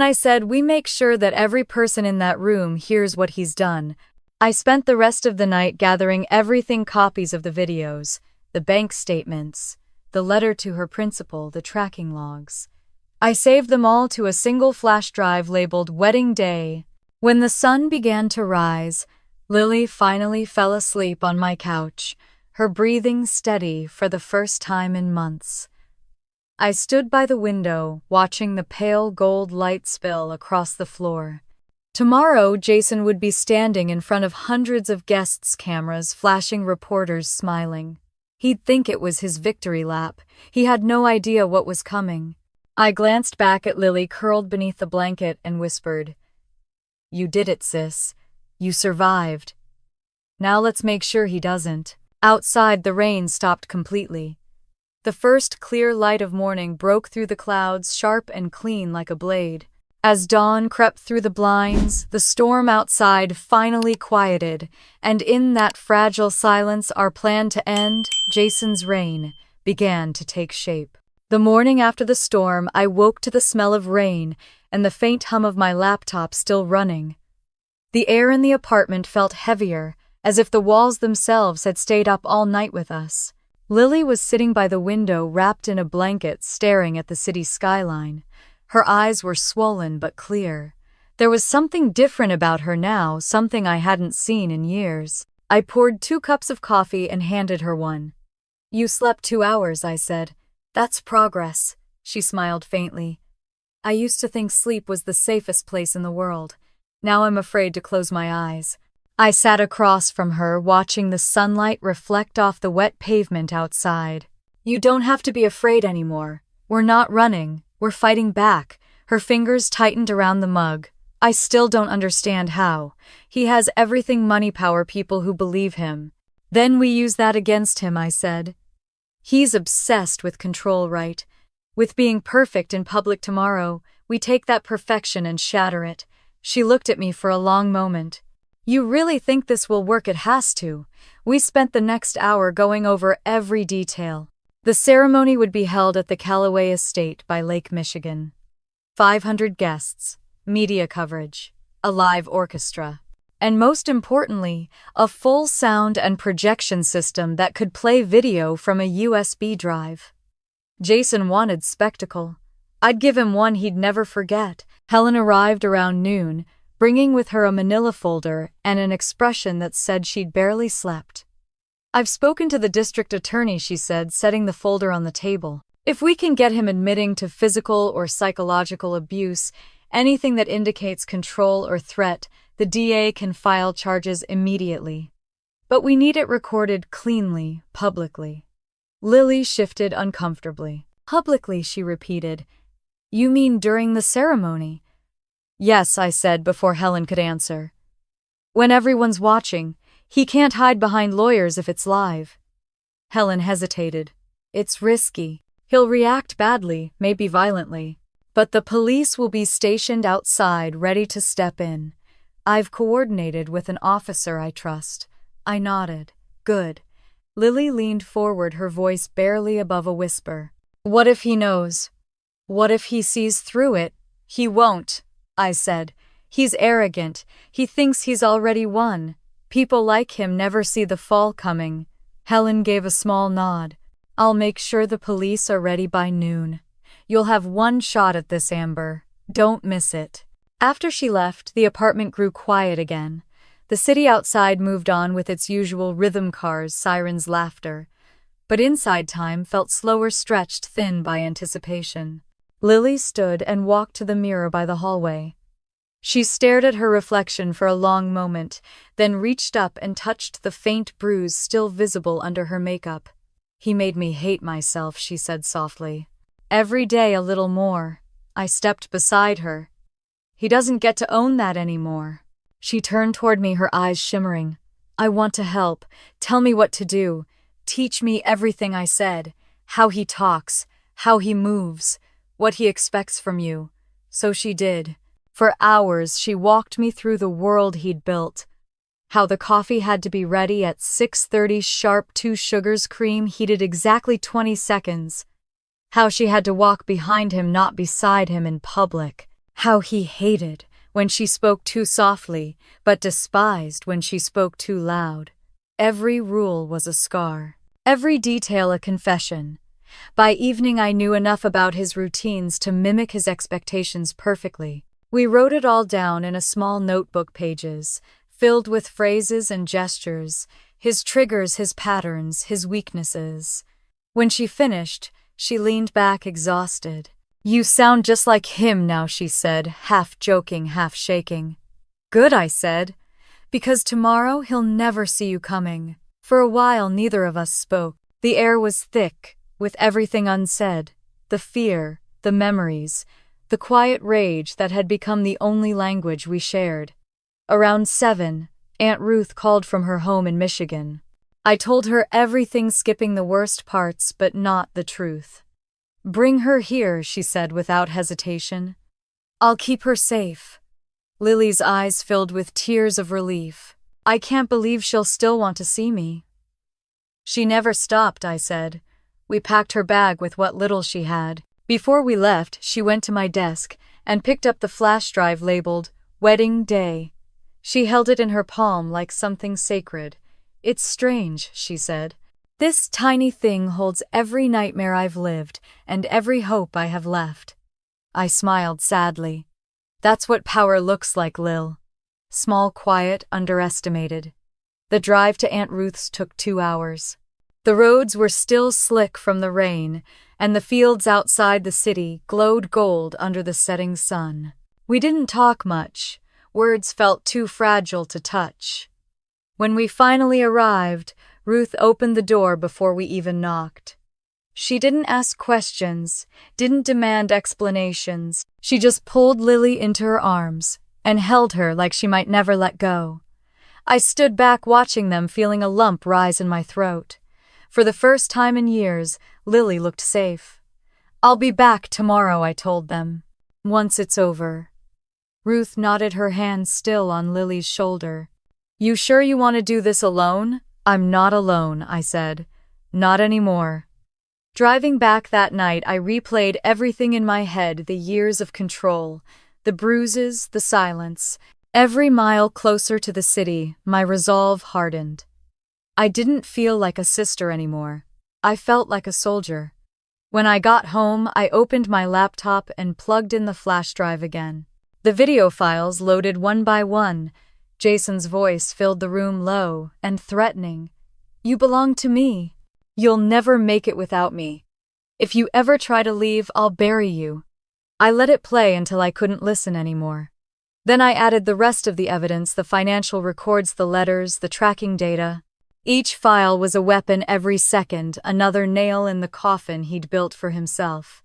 I said we make sure that every person in that room hears what he's done." I spent the rest of the night gathering everything, copies of the videos, the bank statements, the letter to her principal, the tracking logs. I saved them all to a single flash drive labeled Wedding Day. When the sun began to rise, Lily finally fell asleep on my couch, her breathing steady for the first time in months. I stood by the window, watching the pale gold light spill across the floor. Tomorrow, Jason would be standing in front of hundreds of guests, cameras flashing, reporters smiling. He'd think it was his victory lap. He had no idea what was coming. I glanced back at Lily curled beneath the blanket and whispered, "You did it, sis. You survived. Now let's make sure he doesn't." Outside, the rain stopped completely. The first clear light of morning broke through the clouds, sharp and clean like a blade. As dawn crept through the blinds, the storm outside finally quieted, and in that fragile silence our plan to end Jason's reign began to take shape. The morning after the storm, I woke to the smell of rain and the faint hum of my laptop still running. The air in the apartment felt heavier, as if the walls themselves had stayed up all night with us. Lily was sitting by the window, wrapped in a blanket, staring at the city skyline. Her eyes were swollen but clear. There was something different about her now, something I hadn't seen in years. I poured 2 cups of coffee and handed her one. "You slept 2 hours," I said. "That's progress." She smiled faintly. "I used to think sleep was the safest place in the world. Now I'm afraid to close my eyes." I sat across from her, watching the sunlight reflect off the wet pavement outside. "You don't have to be afraid anymore. We're not running. We're fighting back." Her fingers tightened around the mug. "I still don't understand how. He has everything, money, power, people who believe him. Then we use that against him," I said. "He's obsessed with control, right? With being perfect in public tomorrow. We take that perfection and shatter it." She looked at me for a long moment. "You really think this will work?" "It has to." We spent the next hour going over every detail. The ceremony would be held at the Callaway Estate by Lake Michigan. 500 guests, media coverage, a live orchestra, and most importantly, a full sound and projection system that could play video from a USB drive. Jason wanted spectacle. I'd give him one he'd never forget. Helen arrived around noon, bringing with her a manila folder and an expression that said she'd barely slept. "I've spoken to the district attorney," she said, setting the folder on the table. "If we can get him admitting to physical or psychological abuse, anything that indicates control or threat, the DA can file charges immediately. But we need it recorded cleanly, publicly." Lily shifted uncomfortably. "Publicly," she repeated. "You mean during the ceremony?" "Yes," I said before Helen could answer. "When everyone's watching. He can't hide behind lawyers if it's live." Helen hesitated. "It's risky. He'll react badly, maybe violently. But the police will be stationed outside, ready to step in. I've coordinated with an officer I trust." I nodded. "Good." Lily leaned forward, her voice barely above a whisper. "What if he knows? What if he sees through it?" "He won't," I said. "He's arrogant. He thinks he's already won. People like him never see the fall coming." Helen gave a small nod. "I'll make sure the police are ready by noon. You'll have one shot at this, Amber. Don't miss it." After she left, the apartment grew quiet again. The city outside moved on with its usual rhythm, cars, sirens, laughter. But inside time felt slower, stretched thin by anticipation. Lily stood and walked to the mirror by the hallway. She stared at her reflection for a long moment, then reached up and touched the faint bruise still visible under her makeup. "He made me hate myself," she said softly. "Every day a little more." I stepped beside her. "He doesn't get to own that anymore." She turned toward me, her eyes shimmering. "I want to help. Tell me what to do. Teach me everything," I said. "How he talks, how he moves, what he expects from you." So she did. For hours, she walked me through the world he'd built. How the coffee had to be ready at 6:30 sharp, 2 sugars, cream heated exactly 20 seconds. How she had to walk behind him, not beside him in public. How he hated when she spoke too softly, but despised when she spoke too loud. Every rule was a scar. Every detail a confession. By evening, I knew enough about his routines to mimic his expectations perfectly. We wrote it all down in a small notebook, pages filled with phrases and gestures, his triggers, his patterns, his weaknesses. When she finished, she leaned back exhausted. "You sound just like him now," she said, half joking, half shaking. "Good," I said, "because tomorrow he'll never see you coming." For a while, neither of us spoke. The air was thick, with everything unsaid, the fear, the memories, the quiet rage that had become the only language we shared. Around 7, Aunt Ruth called from her home in Michigan. I told her everything, skipping the worst parts, but not the truth. "Bring her here," she said without hesitation. "I'll keep her safe." Lily's eyes filled with tears of relief. "I can't believe she'll still want to see me." "She never stopped," I said. We packed her bag with what little she had. Before we left, she went to my desk and picked up the flash drive labeled Wedding Day. She held it in her palm like something sacred. "It's strange," she said. "This tiny thing holds every nightmare I've lived and every hope I have left." I smiled sadly. "That's what power looks like, Lil. Small, quiet, underestimated." The drive to Aunt Ruth's took 2 hours. The roads were still slick from the rain, and the fields outside the city glowed gold under the setting sun. We didn't talk much. Words felt too fragile to touch. When we finally arrived, Ruth opened the door before we even knocked. She didn't ask questions, didn't demand explanations. She just pulled Lily into her arms and held her like she might never let go. I stood back watching them, feeling a lump rise in my throat. For the first time in years, Lily looked safe. "I'll be back tomorrow," I told them. "Once it's over." Ruth nodded, her hand still on Lily's shoulder. "You sure you want to do this alone?" "I'm not alone," I said. "Not anymore." Driving back that night, I replayed everything in my head, the years of control, the bruises, the silence. Every mile closer to the city, my resolve hardened. I didn't feel like a sister anymore. I felt like a soldier. When I got home, I opened my laptop and plugged in the flash drive again. The video files loaded one by one. Jason's voice filled the room, low and threatening. "You belong to me. You'll never make it without me. If you ever try to leave, I'll bury you." I let it play until I couldn't listen anymore. Then I added the rest of the evidence, the financial records, the letters, the tracking data. Each file was a weapon every second, another nail in the coffin he'd built for himself.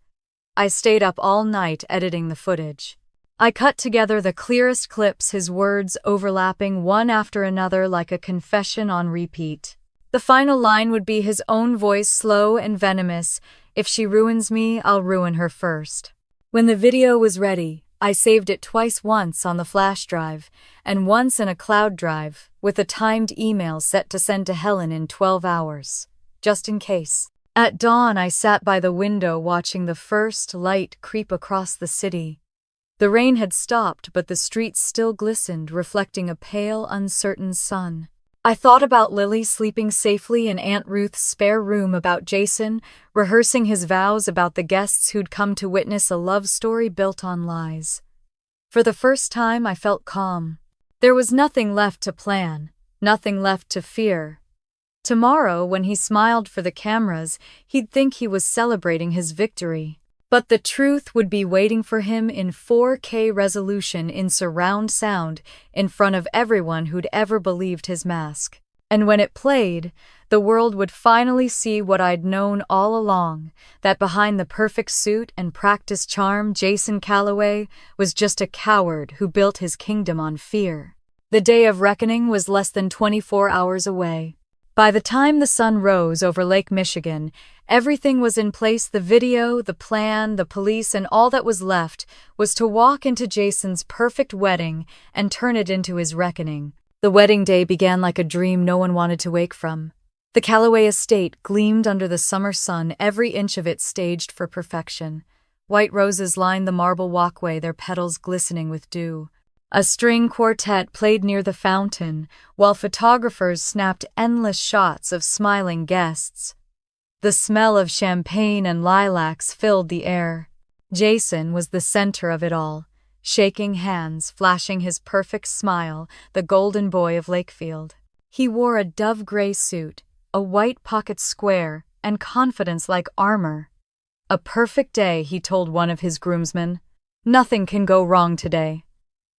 I stayed up all night editing the footage. I cut together the clearest clips, his words overlapping one after another like a confession on repeat. The final line would be his own voice, slow and venomous. "If she ruins me, I'll ruin her first." When the video was ready, I saved it twice, once on the flash drive and once in a cloud drive, with a timed email set to send to Helen in 12 hours, just in case. At dawn, I sat by the window watching the first light creep across the city. The rain had stopped, but the streets still glistened, reflecting a pale, uncertain sun. I thought about Lily sleeping safely in Aunt Ruth's spare room, about Jason rehearsing his vows, about the guests who'd come to witness a love story built on lies. For the first time, I felt calm. There was nothing left to plan, nothing left to fear. Tomorrow, when he smiled for the cameras, he'd think he was celebrating his victory. But the truth would be waiting for him in 4K resolution, in surround sound, in front of everyone who'd ever believed his mask. And when it played, the world would finally see what I'd known all along, that behind the perfect suit and practiced charm, Jason Calloway was just a coward who built his kingdom on fear. The day of reckoning was less than 24 hours away. By the time the sun rose over Lake Michigan, everything was in place: the video, the plan, the police, and all that was left was to walk into Jason's perfect wedding and turn it into his reckoning. The wedding day began like a dream no one wanted to wake from. The Calloway estate gleamed under the summer sun, every inch of it staged for perfection. White roses lined the marble walkway, their petals glistening with dew. A string quartet played near the fountain, while photographers snapped endless shots of smiling guests. The smell of champagne and lilacs filled the air. Jason was the center of it all, shaking hands, flashing his perfect smile, the golden boy of Lakefield. He wore a dove-gray suit, a white pocket square, and confidence like armor. "A perfect day," he told one of his groomsmen. "Nothing can go wrong today."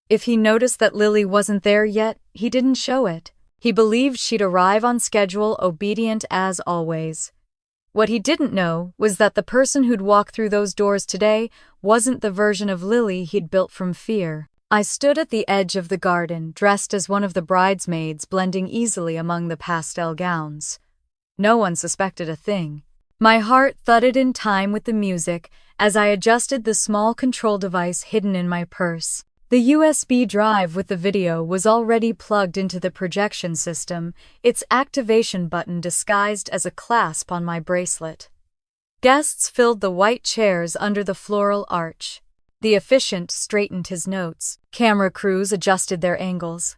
If he noticed that Lily wasn't there yet, he didn't show it. He believed she'd arrive on schedule, obedient as always. What he didn't know was that the person who'd walk through those doors today wasn't the version of Lily he'd built from fear. I stood at the edge of the garden, dressed as one of the bridesmaids, blending easily among the pastel gowns. No one suspected a thing. My heart thudded in time with the music as I adjusted the small control device hidden in my purse. The USB drive with the video was already plugged into the projection system, its activation button disguised as a clasp on my bracelet. Guests filled the white chairs under the floral arch. The officiant straightened his notes. Camera crews adjusted their angles.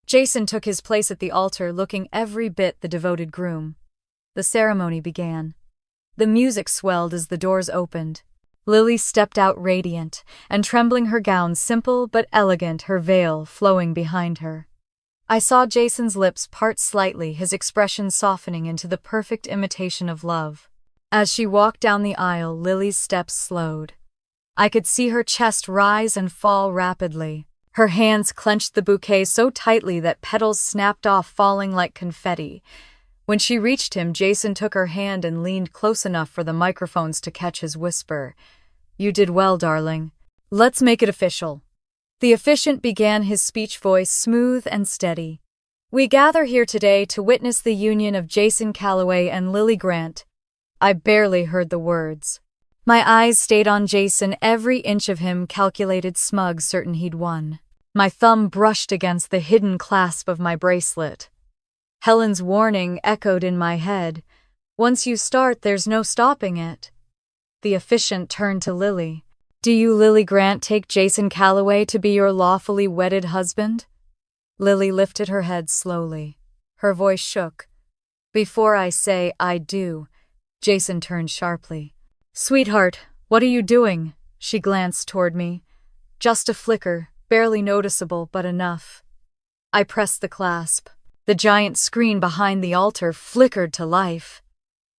Jason took his place at the altar, looking every bit the devoted groom. The ceremony began. The music swelled as the doors opened. Lily stepped out radiant and trembling, her gown simple but elegant, her veil flowing behind her. I saw Jason's lips part slightly, his expression softening into the perfect imitation of love. As she walked down the aisle, Lily's steps slowed. I could see her chest rise and fall rapidly. Her hands clenched the bouquet so tightly that petals snapped off, falling like confetti. When she reached him, Jason took her hand and leaned close enough for the microphones to catch his whisper. "You did well, darling. Let's make it official." The officiant began his speech, voice smooth and steady. "We gather here today to witness the union of Jason Calloway and Lily Grant." I barely heard the words. My eyes stayed on Jason, every inch of him calculated, smug, certain he'd won. My thumb brushed against the hidden clasp of my bracelet. Helen's warning echoed in my head. "Once you start, there's no stopping it." The officiant turned to Lily. "Do you, Lily Grant, take Jason Calloway to be your lawfully wedded husband?" Lily lifted her head slowly. Her voice shook. "Before I say I do," Jason turned sharply. "Sweetheart, what are you doing?" She glanced toward me. Just a flicker, barely noticeable, but enough. I pressed the clasp. The giant screen behind the altar flickered to life.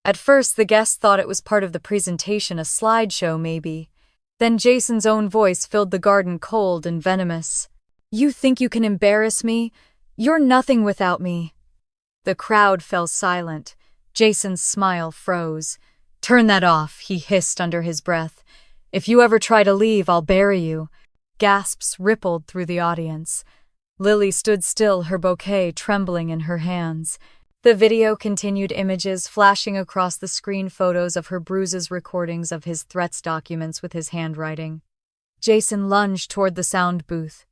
At first, the guests thought it was part of the presentation, a slideshow maybe. Then Jason's own voice filled the garden, cold and venomous. "You think you can embarrass me? You're nothing without me." The crowd fell silent. Jason's smile froze. "Turn that off," he hissed under his breath. "If you ever try to leave, I'll bury you." Gasps rippled through the audience. Lily stood still, her bouquet trembling in her hands. The video continued, images flashing across the screen, photos of her bruises, recordings of his threats, documents with his handwriting. Jason lunged toward the sound booth.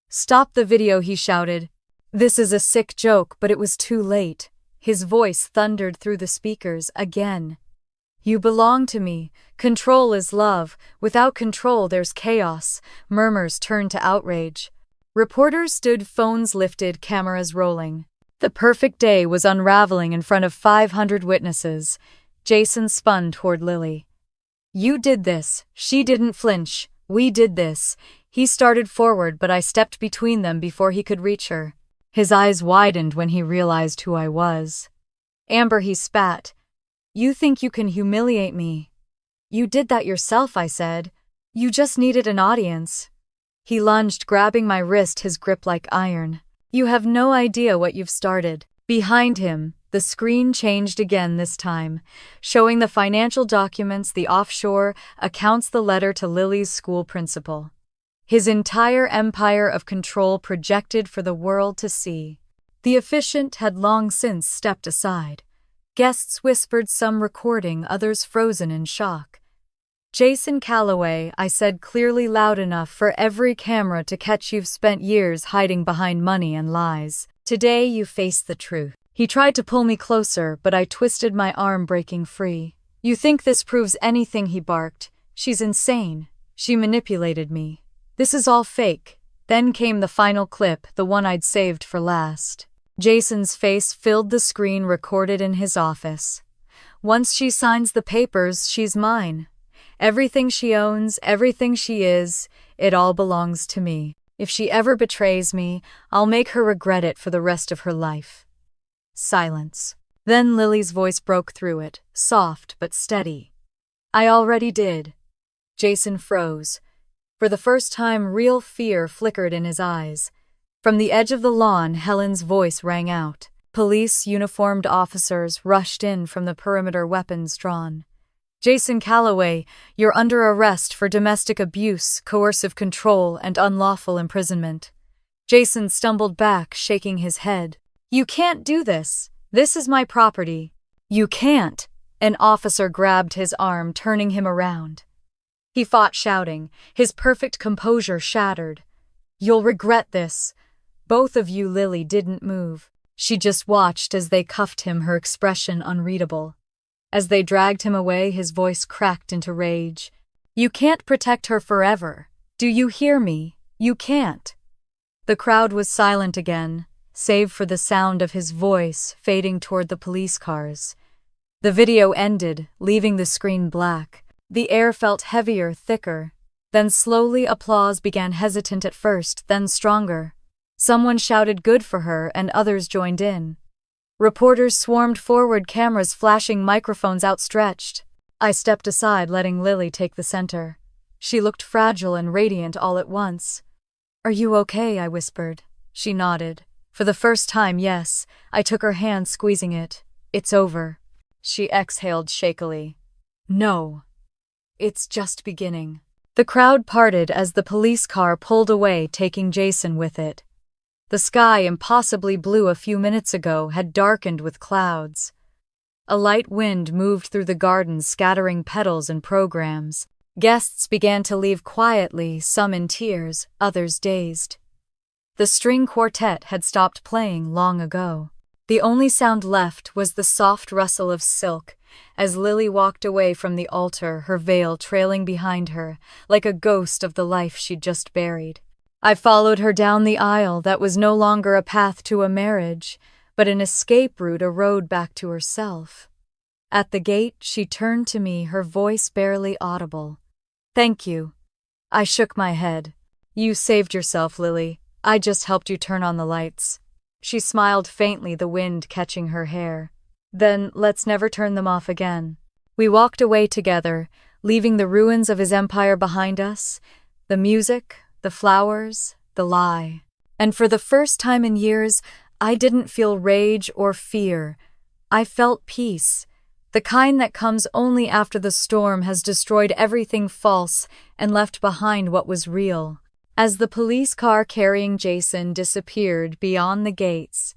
"Stop the video," he shouted. This is a sick joke, but it was too late. His voice thundered through the speakers again. "You belong to me. Control is love. Without control, there's chaos." Murmurs turned to outrage. Reporters stood, phones lifted, cameras rolling. The perfect day was unraveling in front of 500 witnesses. Jason spun toward Lily. "You did this." She didn't flinch. "We did this." He started forward, but I stepped between them before he could reach her. His eyes widened when he realized who I was. "Amber," he spat. "You think you can humiliate me?" "You did that yourself," I said. "You just needed an audience." He lunged, grabbing my wrist, his grip like iron. "You have no idea what you've started." Behind him, the screen changed again, this time, showing the financial documents, the offshore accounts, the letter to Lily's school principal. His entire empire of control projected for the world to see. The officiant had long since stepped aside. Guests whispered, some recording, others frozen in shock. "Jason Calloway," I said clearly, loud enough for every camera to catch, "you've spent years hiding behind money and lies. Today you face the truth." He tried to pull me closer, but I twisted my arm, breaking free. "You think this proves anything?" he barked. "She's insane. She manipulated me. This is all fake." Then came the final clip, the one I'd saved for last. Jason's face filled the screen, recorded in his office. "Once she signs the papers, she's mine. Everything she owns, everything she is, it all belongs to me. If she ever betrays me, I'll make her regret it for the rest of her life." Silence. Then Lily's voice broke through it, soft but steady. "I already did." Jason froze. For the first time, real fear flickered in his eyes. From the edge of the lawn, Helen's voice rang out. Police uniformed officers rushed in from the perimeter, weapons drawn. Jason Calloway, you're under arrest for domestic abuse, coercive control, and unlawful imprisonment. Jason stumbled back, shaking his head. You can't do this. This is my property. You can't. An officer grabbed his arm, turning him around. He fought, shouting, his perfect composure shattered. You'll regret this. Both of you. Lily didn't move. She just watched as they cuffed him, her expression unreadable. As they dragged him away, his voice cracked into rage. You can't protect her forever. Do you hear me? You can't. The crowd was silent again, save for the sound of his voice fading toward the police cars. The video ended, leaving the screen black. The air felt heavier, thicker. Then slowly applause began, hesitant at first, then stronger. Someone shouted good for her and others joined in. Reporters swarmed forward, cameras flashing, microphones outstretched. I stepped aside, letting Lily take the center. She looked fragile and radiant all at once. Are you okay? I whispered. She nodded. For the first time, yes. I took her hand, squeezing it. It's over. She exhaled shakily. No. It's just beginning. The crowd parted as the police car pulled away, taking Jason with it. The sky, impossibly blue a few minutes ago, had darkened with clouds. A light wind moved through the gardens, scattering petals and programs. Guests began to leave quietly, some in tears, others dazed. The string quartet had stopped playing long ago. The only sound left was the soft rustle of silk as Lily walked away from the altar, her veil trailing behind her, like a ghost of the life she'd just buried. I followed her down the aisle that was no longer a path to a marriage, but an escape route, a road back to herself. At the gate, she turned to me, her voice barely audible. Thank you. I shook my head. You saved yourself, Lily. I just helped you turn on the lights. She smiled faintly, the wind catching her hair. Then let's never turn them off again. We walked away together, leaving the ruins of his empire behind us, the music, the flowers, the lie. And for the first time in years, I didn't feel rage or fear. I felt peace, the kind that comes only after the storm has destroyed everything false and left behind what was real. As the police car carrying Jason disappeared beyond the gates,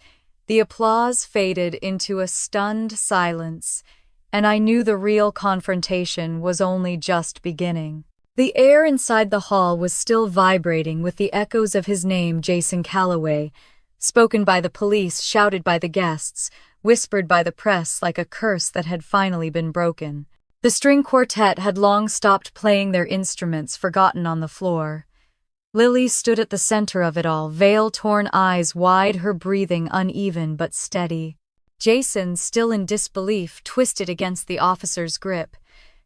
the applause faded into a stunned silence, and I knew the real confrontation was only just beginning. The air inside the hall was still vibrating with the echoes of his name, Jason Calloway, spoken by the police, shouted by the guests, whispered by the press like a curse that had finally been broken. The string quartet had long stopped playing their instruments, forgotten on the floor. Lily stood at the center of it all, veil-torn eyes wide, her breathing uneven but steady. Jason, still in disbelief, twisted against the officer's grip.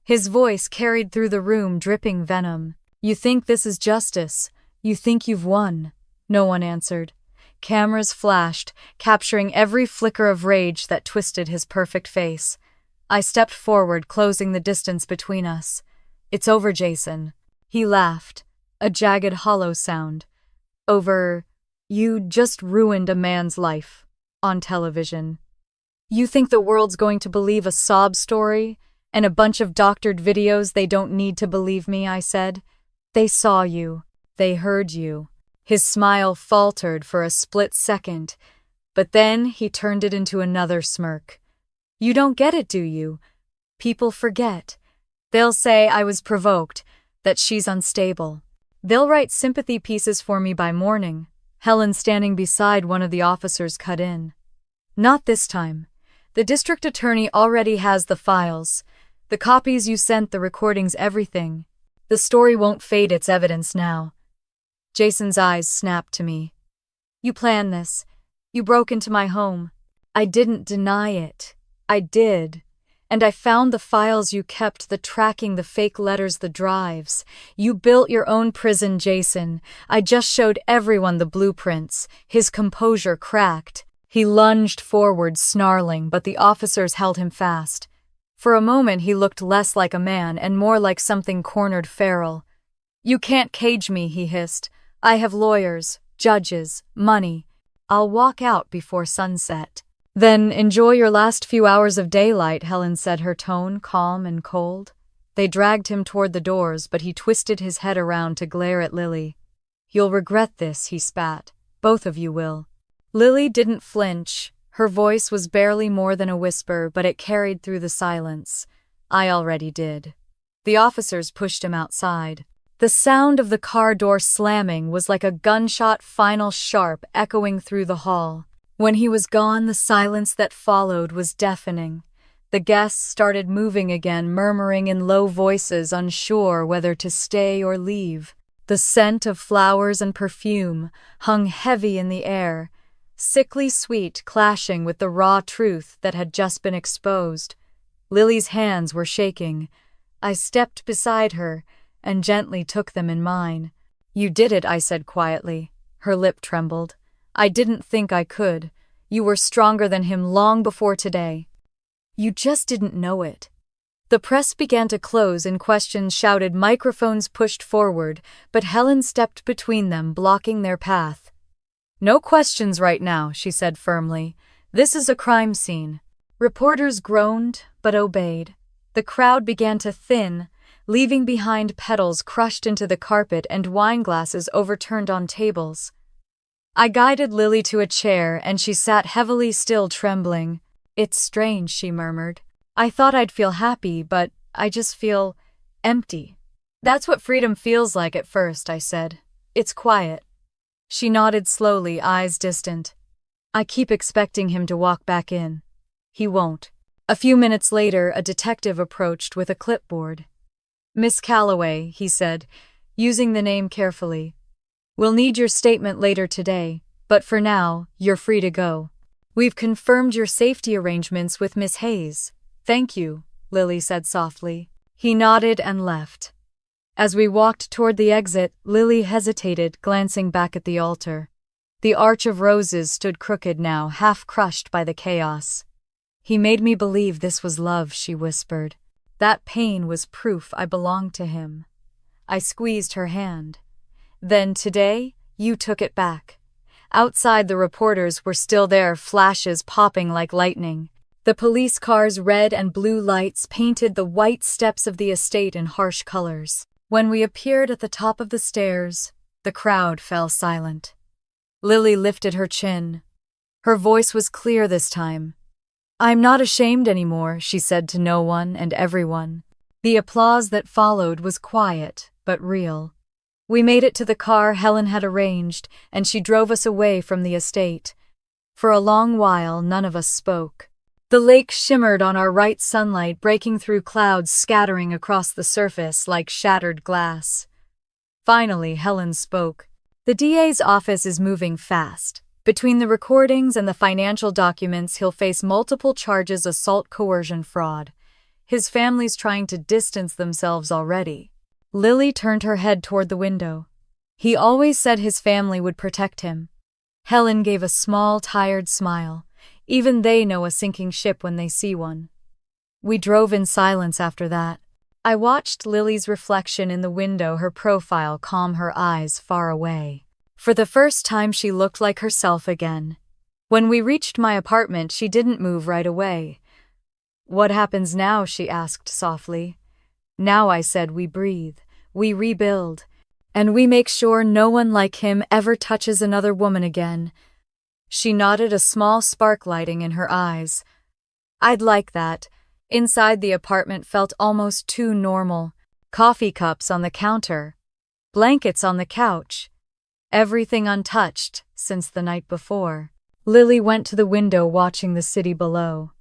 His voice carried through the room, dripping venom. You think this is justice? You think you've won? No one answered. Cameras flashed, capturing every flicker of rage that twisted his perfect face. I stepped forward, closing the distance between us. It's over, Jason. He laughed, a jagged, hollow sound. Over. You just ruined a man's life. On television. You think the world's going to believe a sob story? And a bunch of doctored videos? They don't need to believe me, I said. They saw you. They heard you. His smile faltered for a split second, but then he turned it into another smirk. You don't get it, do you? People forget. They'll say I was provoked, that she's unstable. They'll write sympathy pieces for me by morning. Helen, standing beside one of the officers, cut in. Not this time. The district attorney already has the files. The copies you sent, the recordings, everything. The story won't fade its evidence now. Jason's eyes snapped to me. You planned this. You broke into my home. I didn't deny it. I did. And I found the files you kept, the tracking, the fake letters, the drives. You built your own prison, Jason. I just showed everyone the blueprints. His composure cracked. He lunged forward, snarling, but the officers held him fast. For a moment he looked less like a man and more like something cornered, feral. You can't cage me, he hissed. I have lawyers, judges, money. I'll walk out before sunset. Then enjoy your last few hours of daylight, Helen said, her tone calm and cold. They dragged him toward the doors, but he twisted his head around to glare at Lily. You'll regret this, he spat. Both of you will. Lily didn't flinch. Her voice was barely more than a whisper, but it carried through the silence. I already did. The officers pushed him outside. The sound of the car door slamming was like a gunshot final sharp echoing through the hall. When he was gone, the silence that followed was deafening. The guests started moving again, murmuring in low voices, unsure whether to stay or leave. The scent of flowers and perfume hung heavy in the air, sickly sweet, clashing with the raw truth that had just been exposed. Lily's hands were shaking. I stepped beside her and gently took them in mine. You did it, I said quietly. Her lip trembled. I didn't think I could. You were stronger than him long before today. You just didn't know it. The press began to close and questions shouted, microphones pushed forward, but Helen stepped between them, blocking their path. No questions right now, she said firmly. This is a crime scene. Reporters groaned, but obeyed. The crowd began to thin, leaving behind petals crushed into the carpet and wine glasses overturned on tables. I guided Lily to a chair, and she sat heavily, still trembling. It's strange, she murmured. I thought I'd feel happy, but I just feel empty. That's what freedom feels like at first, I said. It's quiet. She nodded slowly, eyes distant. I keep expecting him to walk back in. He won't. A few minutes later, a detective approached with a clipboard. Miss Calloway, he said, using the name carefully. We'll need your statement later today, but for now, you're free to go. We've confirmed your safety arrangements with Miss Hayes. Thank you, Lily said softly. He nodded and left. As we walked toward the exit, Lily hesitated, glancing back at the altar. The arch of roses stood crooked now, half crushed by the chaos. He made me believe this was love, she whispered. That pain was proof I belonged to him. I squeezed her hand. Then today, you took it back. Outside, the reporters were still there, flashes popping like lightning. The police cars' red and blue lights painted the white steps of the estate in harsh colors. When we appeared at the top of the stairs, the crowd fell silent. Lily lifted her chin. Her voice was clear this time. I'm not ashamed anymore, she said to no one and everyone. The applause that followed was quiet, but real. We made it to the car Helen had arranged, and she drove us away from the estate. For a long while, none of us spoke. The lake shimmered on our right, sunlight breaking through clouds scattering across the surface like shattered glass. Finally, Helen spoke. The DA's office is moving fast. Between the recordings and the financial documents, he'll face multiple charges: assault, coercion, fraud. His family's trying to distance themselves already. Lily turned her head toward the window. He always said his family would protect him. Helen gave a small, tired smile. Even they know a sinking ship when they see one. We drove in silence after that. I watched Lily's reflection in the window, her profile calm, her eyes far away. For the first time, she looked like herself again. When we reached my apartment, she didn't move right away. What happens now? She asked softly. Now, I said, we breathe, we rebuild, and we make sure no one like him ever touches another woman again. She nodded, a small spark lighting in her eyes. I'd like that. Inside, the apartment felt almost too normal. Coffee cups on the counter, blankets on the couch, everything untouched since the night before. Lily went to the window, watching the city below.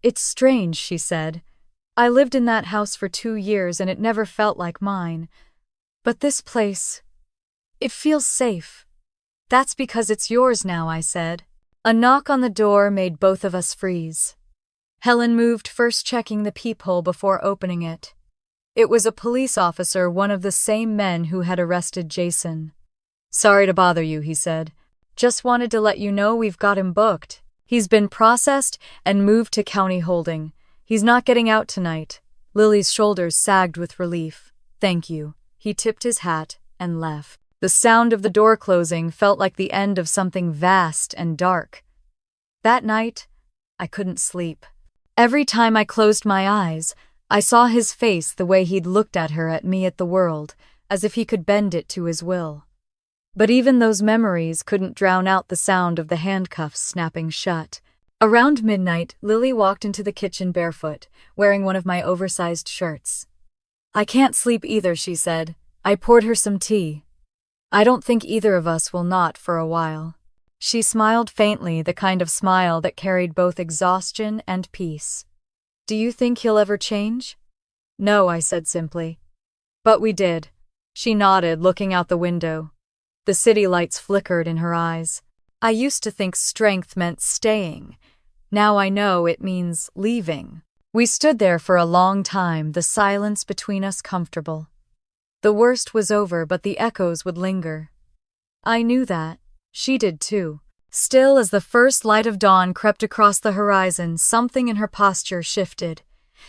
It's strange, she said. I lived in that house for 2 years and it never felt like mine. But this place, it feels safe. That's because it's yours now, I said. A knock on the door made both of us freeze. Helen moved, first checking the peephole before opening it. It was a police officer, one of the same men who had arrested Jason. Sorry to bother you, he said. Just wanted to let you know we've got him booked. He's been processed and moved to county holding. He's not getting out tonight. Lily's shoulders sagged with relief. Thank you. He tipped his hat and left. The sound of the door closing felt like the end of something vast and dark. That night, I couldn't sleep. Every time I closed my eyes, I saw his face the way he'd looked at her, at me, at the world, as if he could bend it to his will. But even those memories couldn't drown out the sound of the handcuffs snapping shut. Around midnight, Lily walked into the kitchen barefoot, wearing one of my oversized shirts. "I can't sleep either," she said. I poured her some tea. "I don't think either of us will not for a while." She smiled faintly, the kind of smile that carried both exhaustion and peace. "Do you think he'll ever change?" "No," I said simply. "But we did." She nodded, looking out the window. The city lights flickered in her eyes. "I used to think strength meant staying. Now I know it means leaving." We stood there for a long time, the silence between us comfortable. The worst was over, but the echoes would linger. I knew that. She did too. Still, as the first light of dawn crept across the horizon, something in her posture shifted.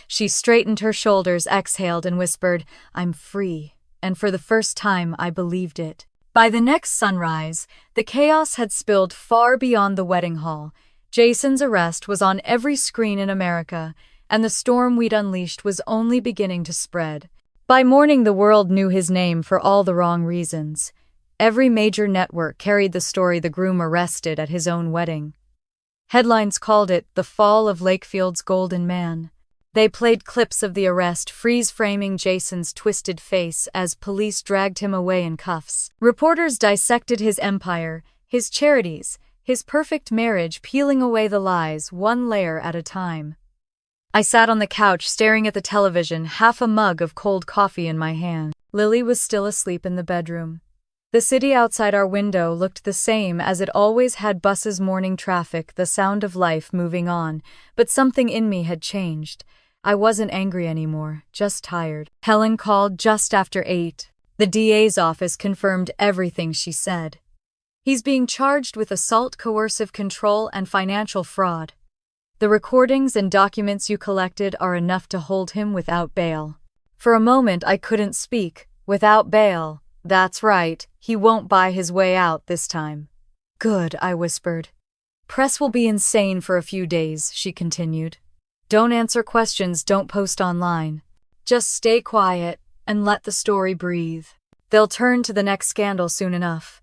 She straightened her shoulders, exhaled, and whispered, "I'm free." And for the first time, I believed it. By the next sunrise, the chaos had spilled far beyond the wedding hall. Jason's arrest was on every screen in America, and the storm we'd unleashed was only beginning to spread. By morning, the world knew his name for all the wrong reasons. Every major network carried the story: the groom arrested at his own wedding. Headlines called it "The Fall of Lakefield's Golden Man." They played clips of the arrest, freeze-framing Jason's twisted face as police dragged him away in cuffs. Reporters dissected his empire, his charities, his perfect marriage, peeling away the lies one layer at a time. I sat on the couch staring at the television, half a mug of cold coffee in my hand. Lily was still asleep in the bedroom. The city outside our window looked the same as it always had: buses, morning traffic, the sound of life moving on. But something in me had changed. I wasn't angry anymore, just tired. Helen called just after 8. The DA's office confirmed everything she said. "He's being charged with assault, coercive control, and financial fraud. The recordings and documents you collected are enough to hold him without bail." For a moment, I couldn't speak. Without bail. That's right, he won't buy his way out this time. "Good," I whispered. "Press will be insane for a few days," she continued. "Don't answer questions, don't post online. Just stay quiet and let the story breathe. They'll turn to the next scandal soon enough."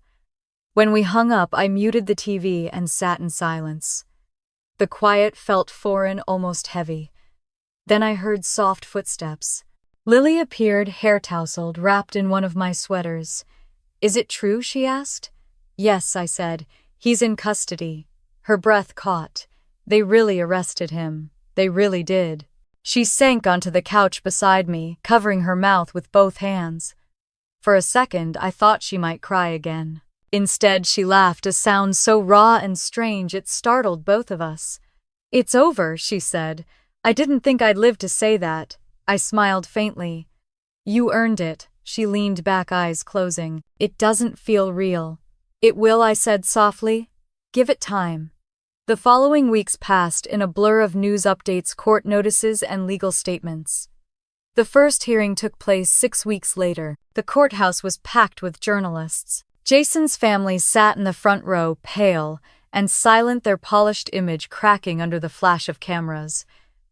When we hung up, I muted the TV and sat in silence. The quiet felt foreign, almost heavy. Then I heard soft footsteps. Lily appeared, hair tousled, wrapped in one of my sweaters. "Is it true?" she asked. "Yes," I said. "He's in custody." Her breath caught. "They really arrested him. They really did." She sank onto the couch beside me, covering her mouth with both hands. For a second, I thought she might cry again. Instead, she laughed, a sound so raw and strange it startled both of us. "It's over," she said. "I didn't think I'd live to say that." I smiled faintly. "You earned it." She leaned back, eyes closing. "It doesn't feel real." "It will," I said softly. "Give it time." The following weeks passed in a blur of news updates, court notices, and legal statements. The first hearing took place 6 weeks later. The courthouse was packed with journalists. Jason's family sat in the front row, pale and silent, their polished image cracking under the flash of cameras.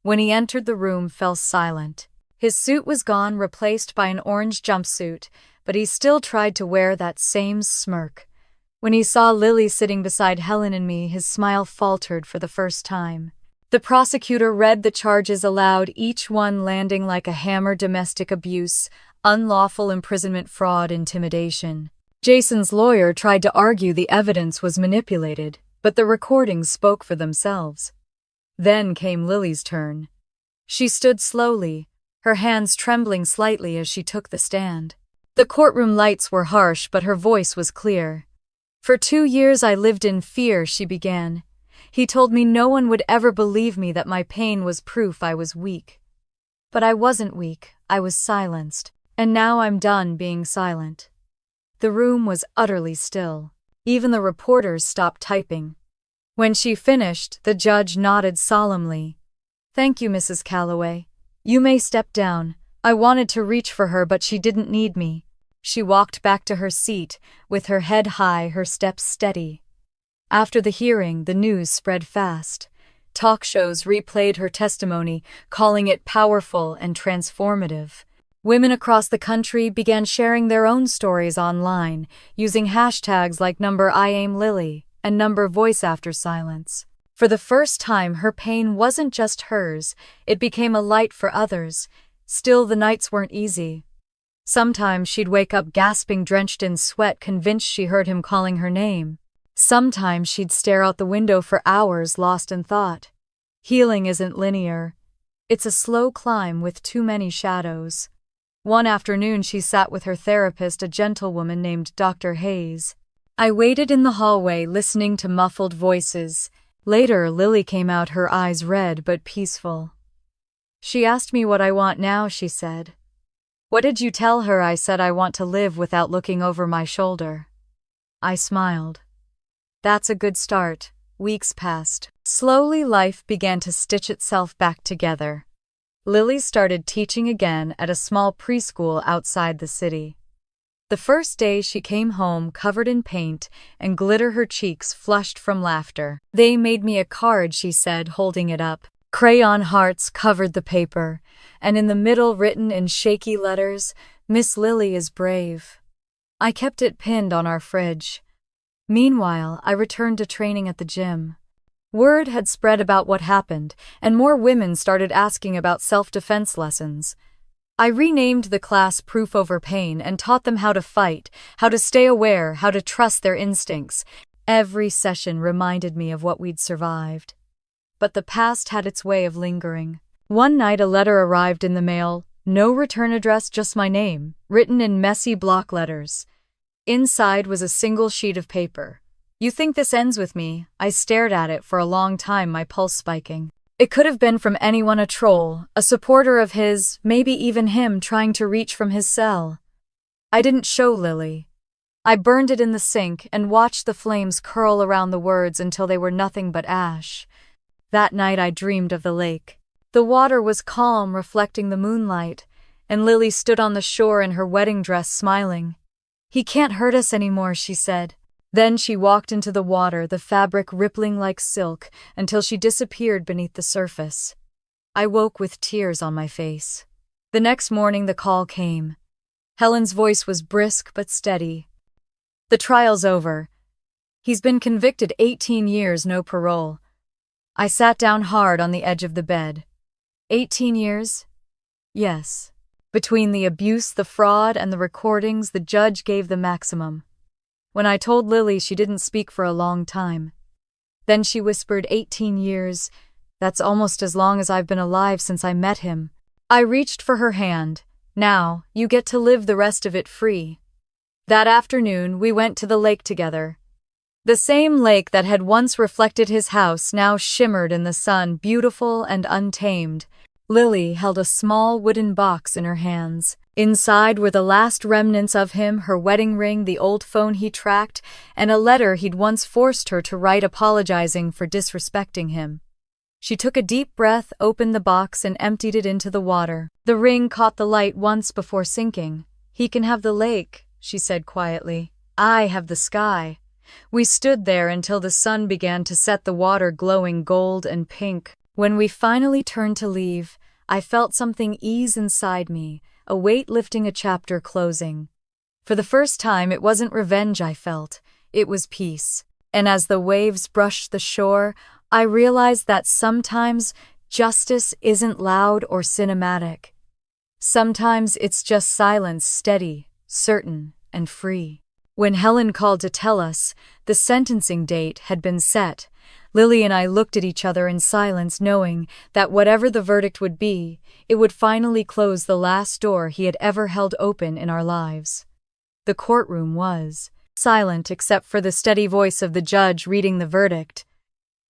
When he entered, the room fell silent. His suit was gone, replaced by an orange jumpsuit, but he still tried to wear that same smirk. When he saw Lily sitting beside Helen and me, his smile faltered for the first time. The prosecutor read the charges aloud, each one landing like a hammer: domestic abuse, unlawful imprisonment, fraud, intimidation. Jason's lawyer tried to argue the evidence was manipulated, but the recordings spoke for themselves. Then came Lily's turn. She stood slowly, her hands trembling slightly as she took the stand. The courtroom lights were harsh, but her voice was clear. "For 2 years I lived in fear," she began. "He told me no one would ever believe me, that my pain was proof I was weak. But I wasn't weak, I was silenced. And now I'm done being silent." The room was utterly still. Even the reporters stopped typing. When she finished, the judge nodded solemnly. "Thank you, Mrs. Calloway. You may step down." I wanted to reach for her, but she didn't need me. She walked back to her seat, with her head high, her steps steady. After the hearing, the news spread fast. Talk shows replayed her testimony, calling it powerful and transformative. Women across the country began sharing their own stories online, using hashtags like #IamLily and #VoiceAfterSilence. For the first time, her pain wasn't just hers, it became a light for others. Still, the nights weren't easy. Sometimes she'd wake up gasping, drenched in sweat, convinced she heard him calling her name. Sometimes she'd stare out the window for hours, lost in thought. Healing isn't linear. It's a slow climb with too many shadows. One afternoon, she sat with her therapist, a gentlewoman named Dr. Hayes. I waited in the hallway, listening to muffled voices. Later, Lily came out, her eyes red but peaceful. She asked me what I want now, she said. What did you tell her? I said I want to live without looking over my shoulder. I smiled. That's a good start. Weeks passed. Slowly, life began to stitch itself back together. Lily started teaching again at a small preschool outside the city. The first day she came home covered in paint and glitter, her cheeks flushed from laughter. They made me a card, she said, holding it up. Crayon hearts covered the paper, and in the middle, written in shaky letters, "Miss Lily is brave." I kept it pinned on our fridge. Meanwhile, I returned to training at the gym. Word had spread about what happened, and more women started asking about self-defense lessons. I renamed the class Proof Over Pain and taught them how to fight, how to stay aware, how to trust their instincts. Every session reminded me of what we'd survived. But the past had its way of lingering. One night a letter arrived in the mail, no return address, just my name, written in messy block letters. Inside was a single sheet of paper. "You think this ends with me?" I stared at it for a long time, my pulse spiking. It could have been from anyone, a troll, a supporter of his, maybe even him trying to reach from his cell. I didn't show Lily. I burned it in the sink and watched the flames curl around the words until they were nothing but ash. That night I dreamed of the lake. The water was calm, reflecting the moonlight, and Lily stood on the shore in her wedding dress, smiling. "He can't hurt us anymore," she said. Then she walked into the water, the fabric rippling like silk, until she disappeared beneath the surface. I woke with tears on my face. The next morning the call came. Helen's voice was brisk but steady. "The trial's over. He's been convicted, 18 years, no parole." I sat down hard on the edge of the bed. 18 years? Yes. Between the abuse, the fraud, and the recordings, the judge gave the maximum. When I told Lily, she didn't speak for a long time. Then she whispered, 18 years, that's almost as long as I've been alive since I met him. I reached for her hand. Now, you get to live the rest of it free. That afternoon, we went to the lake together. The same lake that had once reflected his house now shimmered in the sun, beautiful and untamed. Lily held a small wooden box in her hands. Inside were the last remnants of him, her wedding ring, the old phone he tracked, and a letter he'd once forced her to write apologizing for disrespecting him. She took a deep breath, opened the box, and emptied it into the water. The ring caught the light once before sinking. "He can have the lake," she said quietly. "I have the sky." We stood there until the sun began to set, the water glowing gold and pink. When we finally turned to leave, I felt something ease inside me, a weight lifting, a chapter closing. For the first time, it wasn't revenge I felt, it was peace. And as the waves brushed the shore, I realized that sometimes justice isn't loud or cinematic. Sometimes it's just silence, steady, certain, and free. When Helen called to tell us the sentencing date had been set, Lily and I looked at each other in silence, knowing that whatever the verdict would be, it would finally close the last door he had ever held open in our lives. The courtroom was silent except for the steady voice of the judge reading the verdict.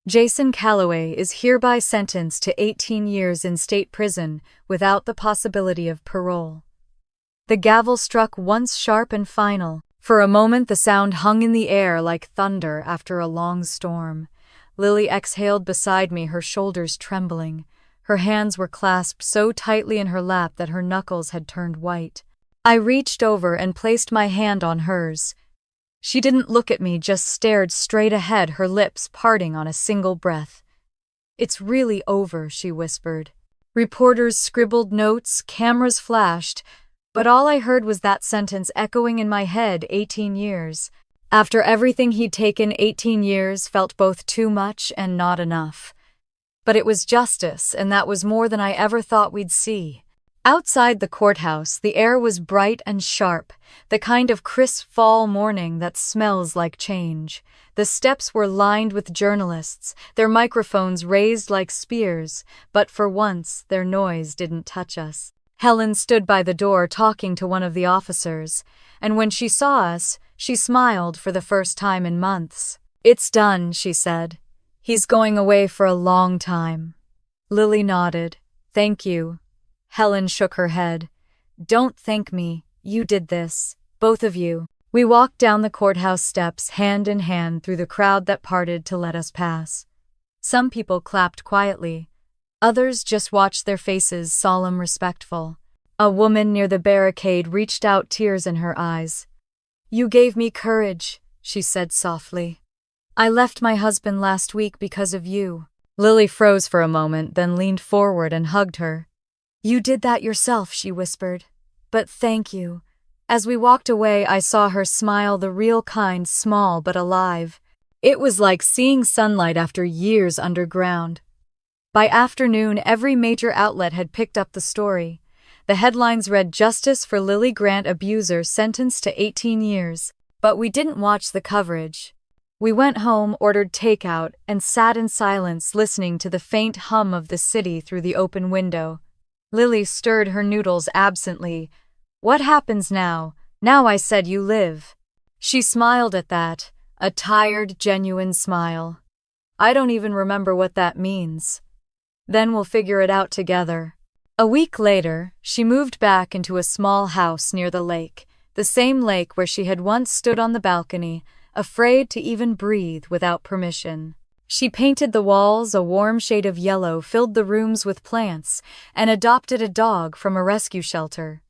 Jason Calloway is hereby sentenced to 18 years in state prison without the possibility of parole. The gavel struck once, sharp and final. For a moment the sound hung in the air like thunder after a long storm. Lily exhaled beside me, her shoulders trembling. Her hands were clasped so tightly in her lap that her knuckles had turned white. I reached over and placed my hand on hers. She didn't look at me, just stared straight ahead, her lips parting on a single breath. "It's really over," she whispered. Reporters scribbled notes, cameras flashed, but all I heard was that sentence echoing in my head 18 years. After everything he'd taken, 18 years felt both too much and not enough. But it was justice, and that was more than I ever thought we'd see. Outside the courthouse, the air was bright and sharp, the kind of crisp fall morning that smells like change. The steps were lined with journalists, their microphones raised like spears, but for once their noise didn't touch us. Helen stood by the door talking to one of the officers, and when she saw us, she smiled for the first time in months. "It's done," she said. "He's going away for a long time." Lily nodded. "Thank you." Helen shook her head. "Don't thank me. You did this. Both of you." We walked down the courthouse steps hand in hand through the crowd that parted to let us pass. Some people clapped quietly. Others just watched, their faces solemn, respectful. A woman near the barricade reached out, tears in her eyes. "You gave me courage," she said softly. "I left my husband last week because of you." Lily froze for a moment, then leaned forward and hugged her. "You did that yourself," she whispered. "But thank you." As we walked away, I saw her smile, the real kind, small but alive. It was like seeing sunlight after years underground. By afternoon, every major outlet had picked up the story. The headlines read, "Justice for Lily Grant Abuser Sentenced to 18 Years. But we didn't watch the coverage. We went home, ordered takeout, and sat in silence, listening to the faint hum of the city through the open window. Lily stirred her noodles absently. "What happens now? Now," I said, "you live." She smiled at that, a tired, genuine smile. "I don't even remember what that means." "Then we'll figure it out together." A week later, she moved back into a small house near the lake, the same lake where she had once stood on the balcony, afraid to even breathe without permission. She painted the walls a warm shade of yellow, filled the rooms with plants, and adopted a dog from a rescue shelter.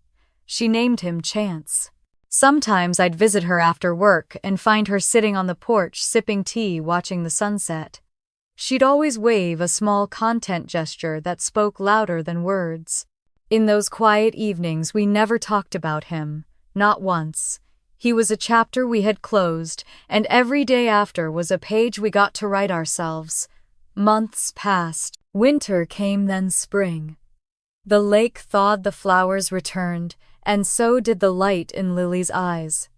She named him Chance. Sometimes I'd visit her after work and find her sitting on the porch sipping tea, watching the sunset. She'd always wave, a small content gesture that spoke louder than words. In those quiet evenings, we never talked about him, not once. He was a chapter we had closed, and every day after was a page we got to write ourselves. Months passed. Winter came, then spring. The lake thawed, the flowers returned, and so did the light in Lily's eyes.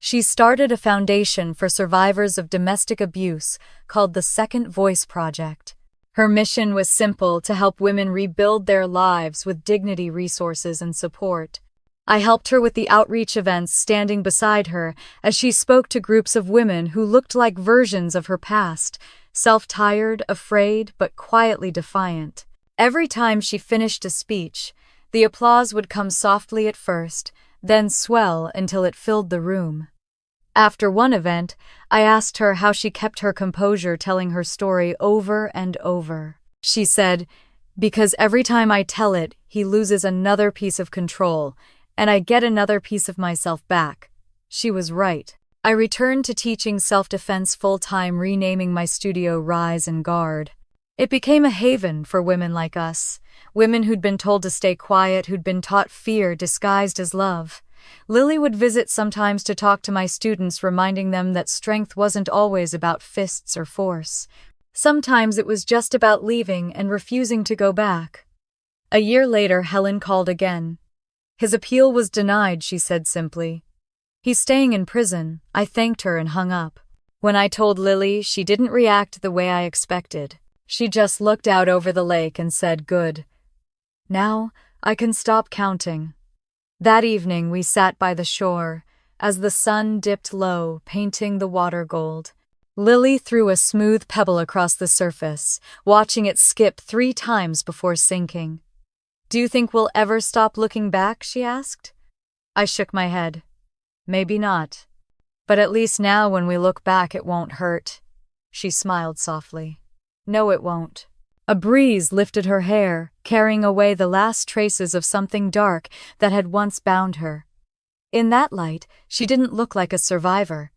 She started a foundation for survivors of domestic abuse called the Second Voice Project. Her mission was simple: to help women rebuild their lives with dignity, resources, and support. I helped her with the outreach events, standing beside her as she spoke to groups of women who looked like versions of her past, self-tired, afraid, but quietly defiant. Every time she finished a speech, the applause would come softly at first, then swell until it filled the room. After one event, I asked her how she kept her composure, telling her story over and over. She said, "Because every time I tell it, he loses another piece of control, and I get another piece of myself back." She was right. I returned to teaching self-defense full-time, renaming my studio Rise and Guard. It became a haven for women like us, women who'd been told to stay quiet, who'd been taught fear disguised as love. Lily would visit sometimes to talk to my students, reminding them that strength wasn't always about fists or force. Sometimes it was just about leaving and refusing to go back. A year later, Helen called again. "His appeal was denied," she said simply. "He's staying in prison." I thanked her and hung up. When I told Lily, she didn't react the way I expected. She just looked out over the lake and said, "Good. Now I can stop counting." That evening we sat by the shore as the sun dipped low, painting the water gold. Lily threw a smooth pebble across the surface, watching it skip 3 times before sinking. "Do you think we'll ever stop looking back?" she asked. I shook my head. "Maybe not. But at least now when we look back it won't hurt." She smiled softly. "No, it won't." A breeze lifted her hair, carrying away the last traces of something dark that had once bound her. In that light, she didn't look like a survivor.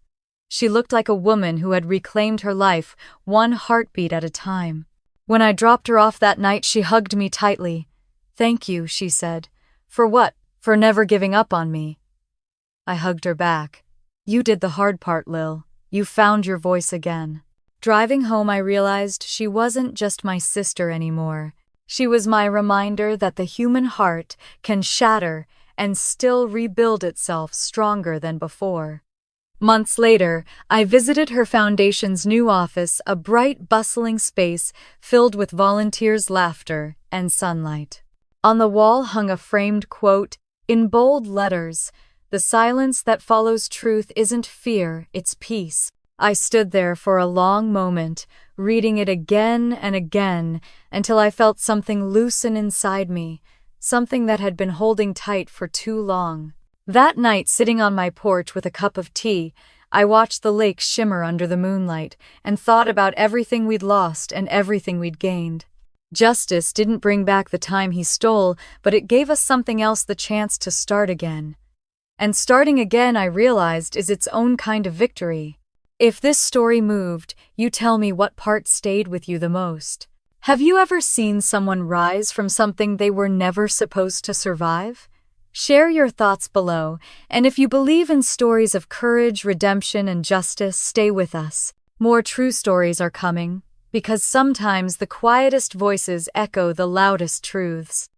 She looked like a woman who had reclaimed her life, one heartbeat at a time. When I dropped her off that night, she hugged me tightly. "Thank you," she said. "For what? For never giving up on me." I hugged her back. "You did the hard part, Lil. You found your voice again." Driving home, I realized she wasn't just my sister anymore. She was my reminder that the human heart can shatter and still rebuild itself stronger than before. Months later, I visited her foundation's new office, a bright, bustling space filled with volunteers' laughter and sunlight. On the wall hung a framed quote in bold letters: "The silence that follows truth isn't fear, it's peace." I stood there for a long moment, reading it again and again, until I felt something loosen inside me, something that had been holding tight for too long. That night, sitting on my porch with a cup of tea, I watched the lake shimmer under the moonlight and thought about everything we'd lost and everything we'd gained. Justice didn't bring back the time he stole, but it gave us something else, the chance to start again. And starting again, I realized, is its own kind of victory. If this story moved, you tell me what part stayed with you the most. Have you ever seen someone rise from something they were never supposed to survive? Share your thoughts below, and if you believe in stories of courage, redemption, and justice, stay with us. More true stories are coming, because sometimes the quietest voices echo the loudest truths.